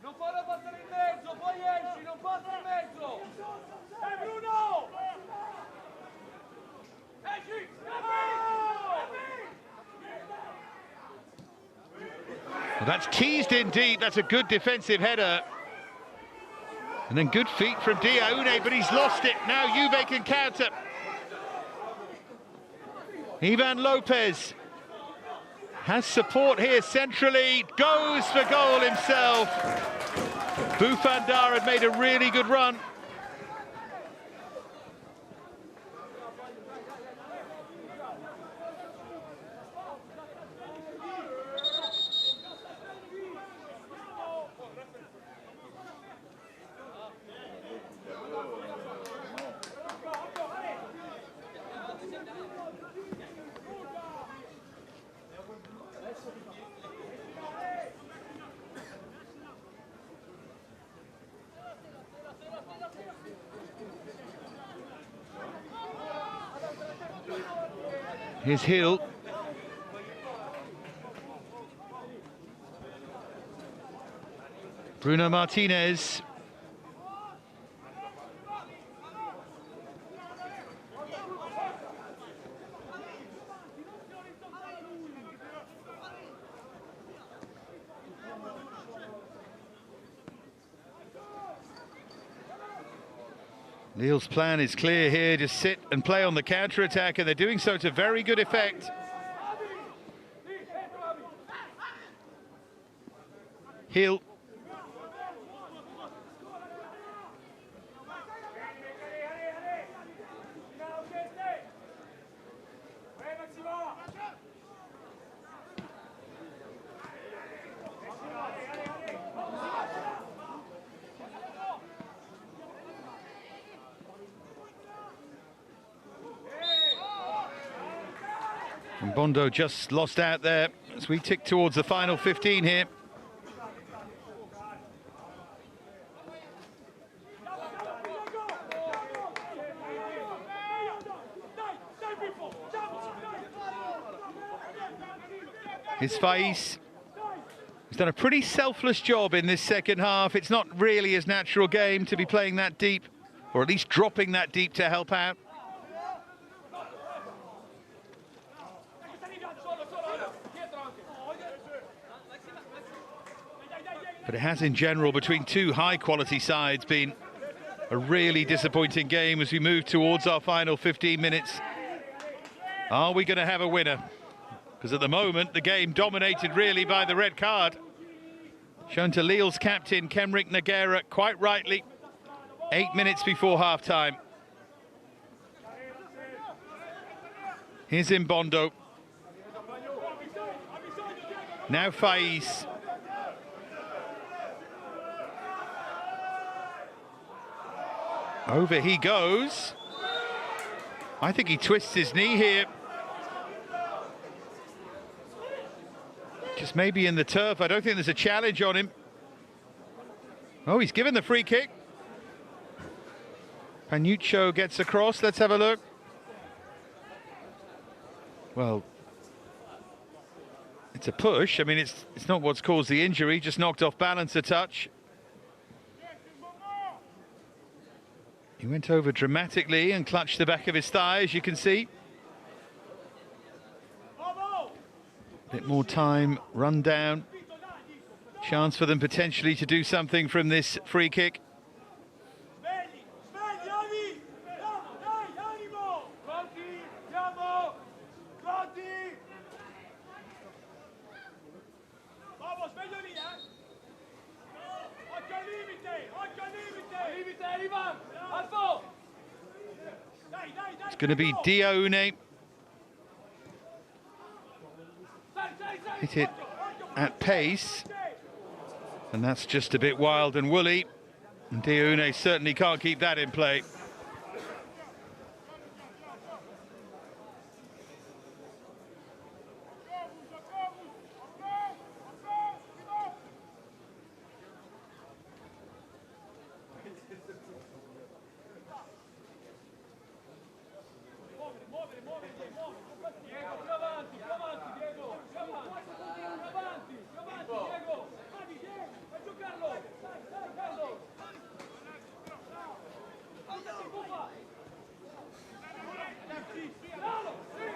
Non farò passare in mezzo, poi esci, non passa in mezzo! Bruno! Esci! Well, that's teased in deep. That's a good defensive header. And then good feet from Diaune, but he's lost it. Now Juve can counter. Ivan Lopez has support here centrally, goes for goal himself. Bufandar had made a really good run. Here's Hill. Bruno Martinez. Lille's plan is clear here, just sit and play on the counter-attack, and they're doing so to very good effect. Hill. And Bondo just lost out there as we tick towards the final 15 here. Here's Faiz. He's done a pretty selfless job in this second half. It's not really his natural game to be playing that deep, or at least dropping that deep to help out. But it has in general, between two high-quality sides, been a really disappointing game as we move towards our final 15 minutes. Are we going to have a winner? Because at the moment, the game dominated really by the red card. Shown to Lille's captain, Kenrick Nogueira, quite rightly, 8 minutes before half-time. Here's Mbondo. Now Faiz. Over he goes. I think he twists his knee here. Just maybe in the turf. I don't think there's a challenge on him. Oh, he's given the free kick. Panuccio gets across. Let's have a look. Well, it's a push. I mean, it's not what's caused the injury. Just knocked off balance a touch. He went over dramatically and clutched the back of his thigh, as you can see. Bit more time, run down. Chance for them potentially to do something from this free kick. It's going to be Diaune. Hit it at pace, and that's just a bit wild and woolly. And Diune certainly can't keep that in play.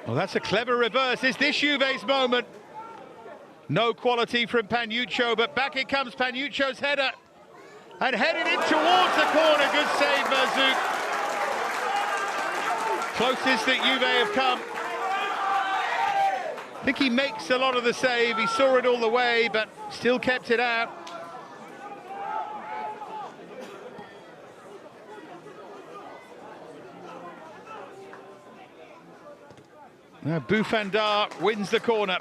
Well, that's a clever reverse. Is this Juve's moment? No quality from Panuccio, but back it comes, Panuccio's header. And headed in towards the corner. Good save, Merzouk. Closest that Juve have come. I think he makes a lot of the save. He saw it all the way, but still kept it out. Now Boufandard wins the corner.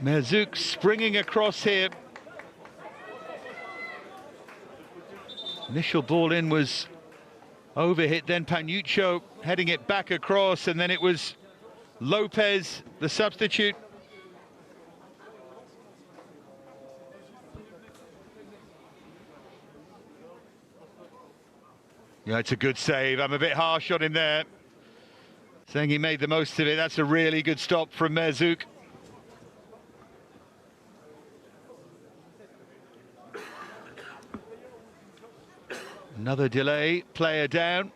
Merzouk springing across here. Initial ball in was overhit, then Panuccio heading it back across, and then it was Lopez, the substitute. Yeah, it's a good save. I'm a bit harsh on him there, saying he made the most of it. That's a really good stop from Merzouk. Another delay, player down.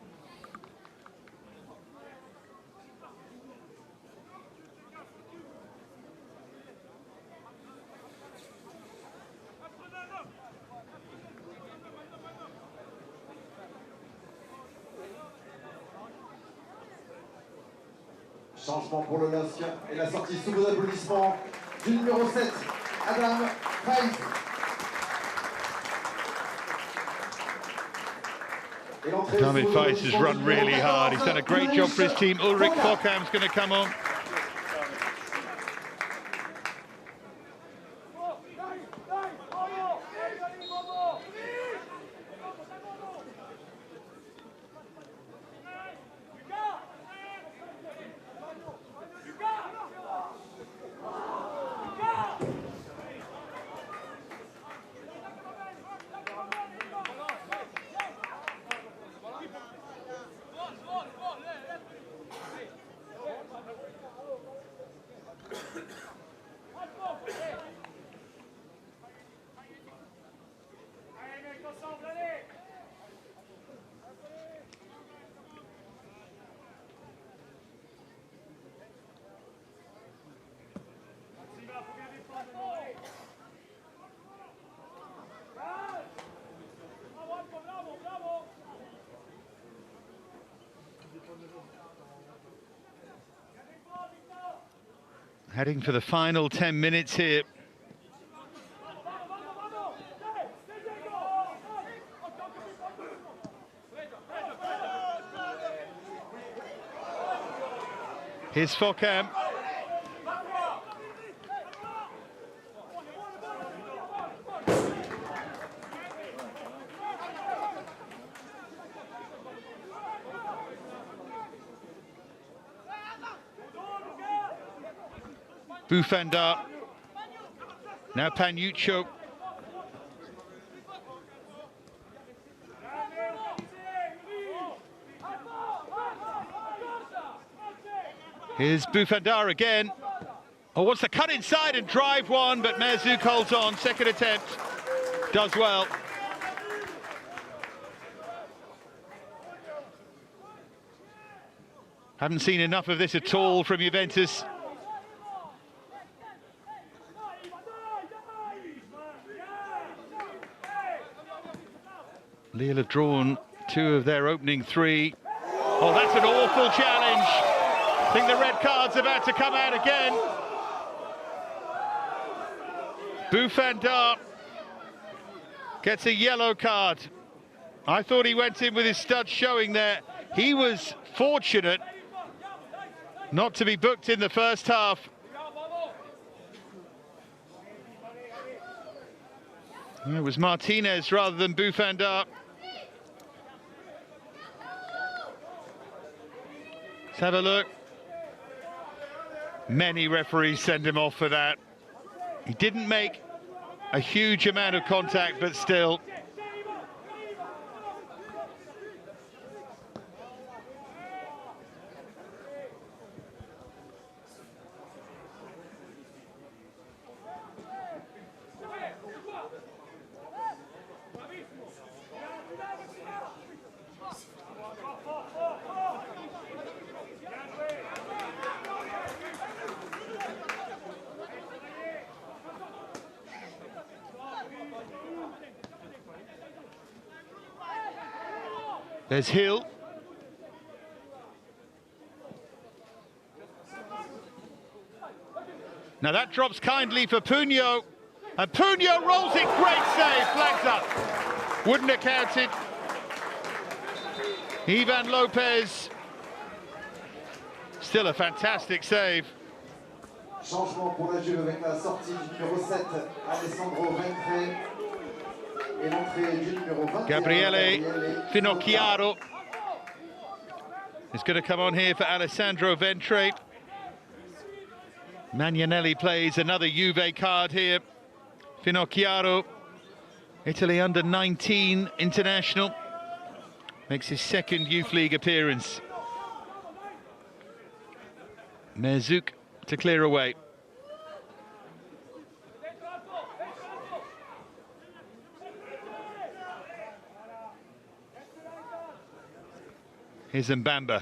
Changement pour le LOSC et la sortie sous vos applaudissements du numéro 7, Adam Faiz. David Faiz has run really hard. He's done a great job for his team. Ulrich Fockham's going to come on. Heading for the final 10 minutes here. Here's Fockham. Boufandard. Now Panuccio. Here's Boufandard again. Oh, wants to cut inside and drive one, but Merzouk holds on. Second attempt. Does well. Haven't seen enough of this at all from Juventus. Lille have drawn 2 of their opening 3. Oh, that's an awful challenge. I think the red card's about to come out again. Boufandard gets a yellow card. I thought he went in with his studs showing there. He was fortunate not to be booked in the first half. It was Martinez rather than Bufanda. Let's have a look. Many referees send him off for that. He didn't make a huge amount of contact, but still. There's Hill. Now that drops kindly for Puño. And Puño rolls it, great save, flags up. Wouldn't have counted. Ivan Lopez. Still a fantastic save. Changement pour la Juve avec la sortie du numéro 7, Alessandro Ventre. Et l'entrée du numéro 21, Gabriele Finocchiaro is going to come on here for Alessandro Ventre. Magnanelli plays another Juve card here. Finocchiaro, Italy under-19 international, makes his second Youth League appearance. Merzouk to clear away. Here's Mbamba.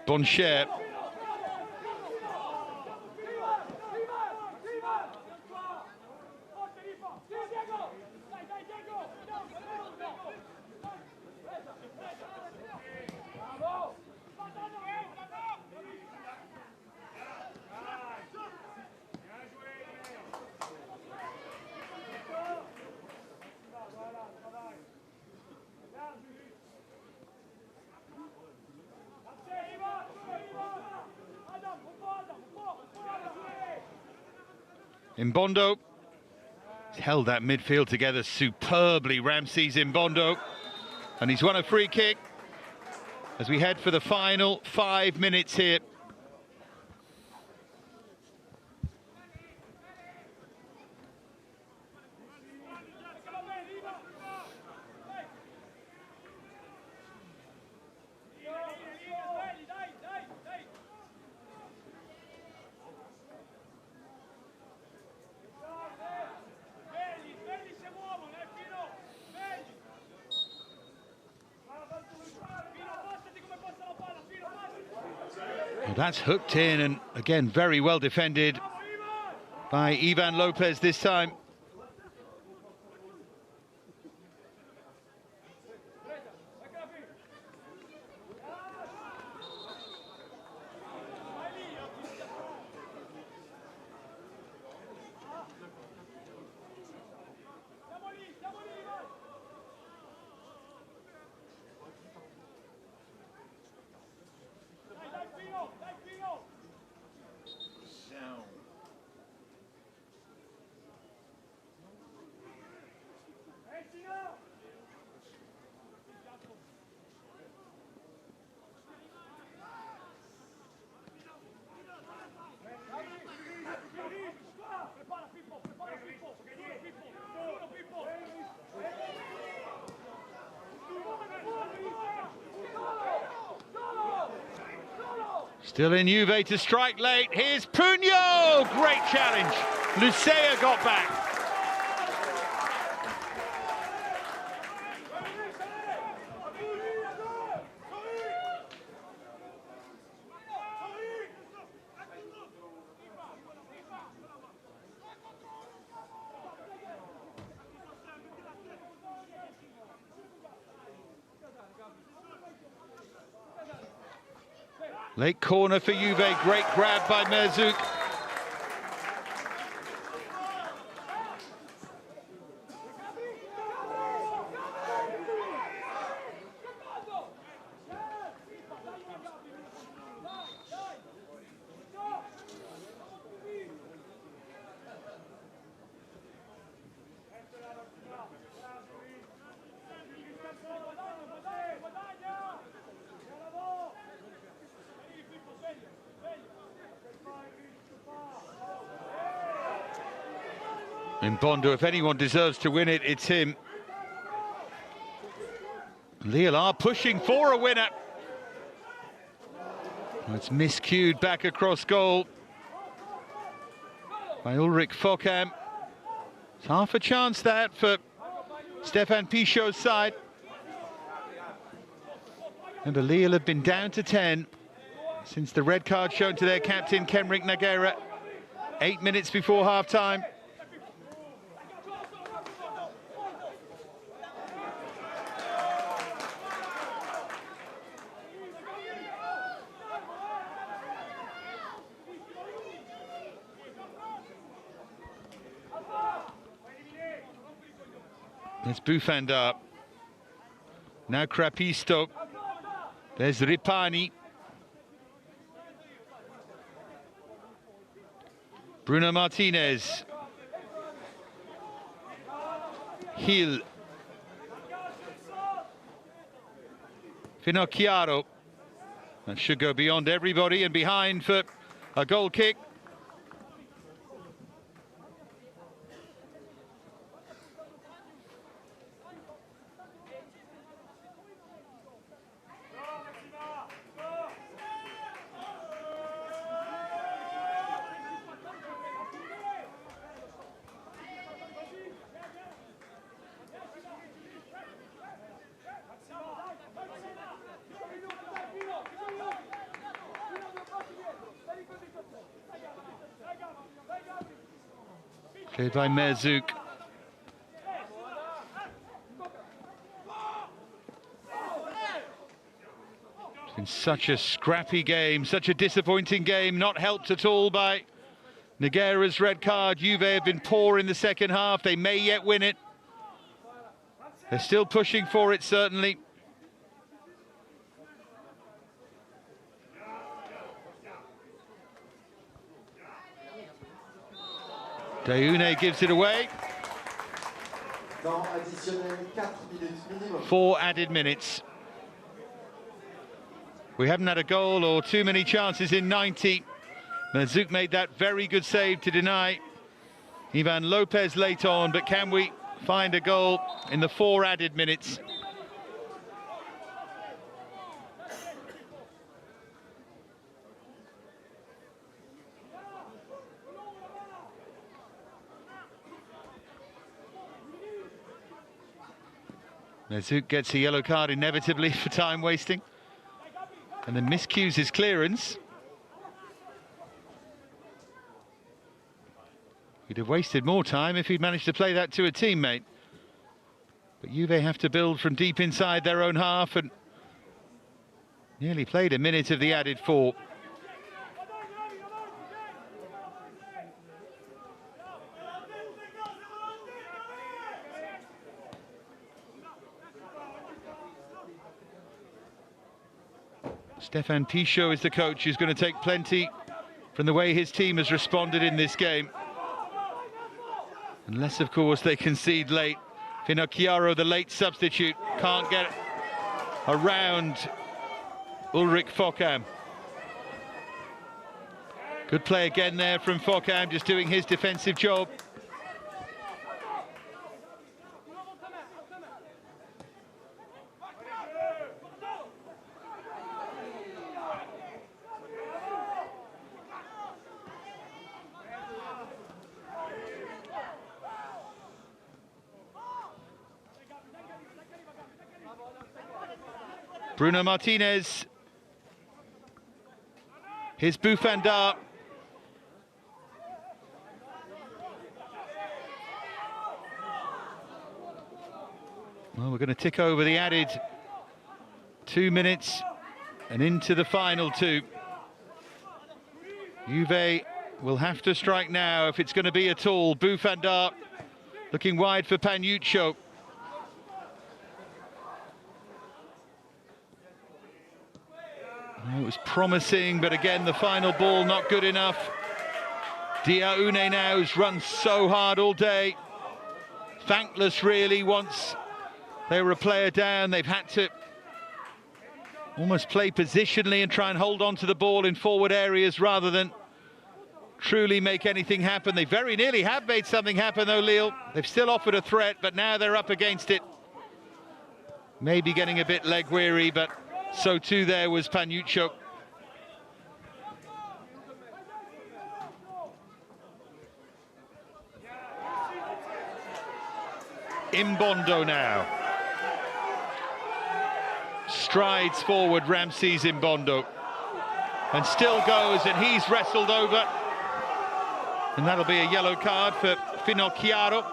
Boncher. Mbondo held that midfield together superbly, Ramses Mbondo, and he's won a free kick as we head for the final 5 minutes here. Well, that's hooked in, and again very well defended by Ivan Lopez this time. Still in Juve to strike late. Here's Puño! Great challenge. Lucea got back. Late corner for Juve, great grab by Merzouk. In Bondo, if anyone deserves to win it, it's him. Lille are pushing for a winner. It's miscued back across goal by Ulrich Fockam. It's half a chance that for Stéphane Pichot's side. Remember, Lille have been down to 10 since the red card shown to their captain, Kenric Nogueira, 8 minutes before half-time. There's Bufanda. Now Crapisto. There's Ripani. Bruno Martinez. Hill. Finocchiaro. That should go beyond everybody and behind for a goal kick. Played by Merzouk. It's been such a scrappy game, such a disappointing game, not helped at all by Nogueira's red card. Juve have been poor in the second half. They may yet win it. They're still pushing for it, certainly. Deune gives it away. 4 added minutes. We haven't had a goal or too many chances in 90. Merzouk made that very good save to deny Ivan Lopez late on, but can we find a goal in the 4 added minutes? Merzouk gets a yellow card inevitably for time wasting and then miscues his clearance. He'd have wasted more time if he'd managed to play that to a teammate. But Juve have to build from deep inside their own half and nearly played a minute of the added 4. Stéphane Pichot is the coach who's going to take plenty from the way his team has responded in this game. Unless, of course, they concede late. Finocchiaro, the late substitute, can't get around Ulrich Fockam. Good play again there from Fockam, just doing his defensive job. Bruno Martinez. Here's Bufanda. Well, we're going to tick over the added 2 minutes and into the final 2. Juve will have to strike now if it's going to be at all. Bufanda looking wide for Panuccio. It was promising, but again, the final ball not good enough. Deune now has run so hard all day. Thankless, really, once they were a player down. They've had to almost play positionally and try and hold on to the ball in forward areas rather than truly make anything happen. They very nearly have made something happen though, Lille. They've still offered a threat, but now they're up against it. Maybe getting a bit leg weary, but so too there was Panuccio. Imbondo now. Strides forward Ramses Imbondo. And still goes, and he's wrestled over. And that'll be a yellow card for Finocchiaro.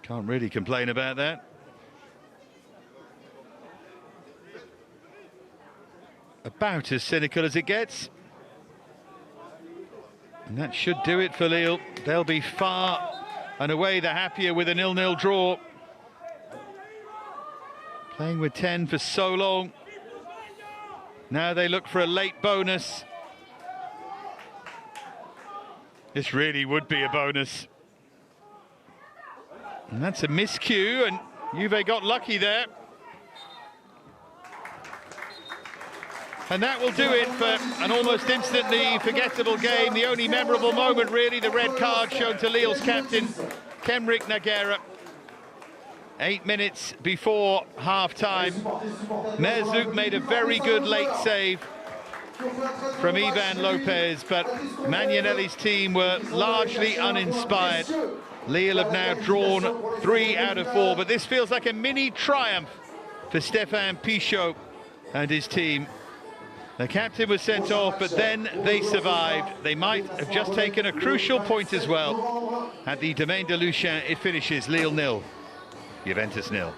Can't really complain about that. About as cynical as it gets. And that should do it for Lille. They'll be far and away the happier with a 0-0 draw. Playing with 10 for so long. Now they look for a late bonus. This really would be a bonus. And that's a miscue, and Juve got lucky there. And that will do it for an almost instantly forgettable game. The only memorable moment, really, the red card shown to Lille's captain, Kenric Nagera. 8 minutes before half-time. Merzouk made a very good late save from Ivan Lopez, but Magnanelli's team were largely uninspired. Lille have now drawn 3 out of 4, but this feels like a mini triumph for Stéphane Pichot and his team. The captain was sent off, but then they survived. They might have just taken a crucial point as well. At the Domaine de Luchin, it finishes Lille 0, Juventus 0.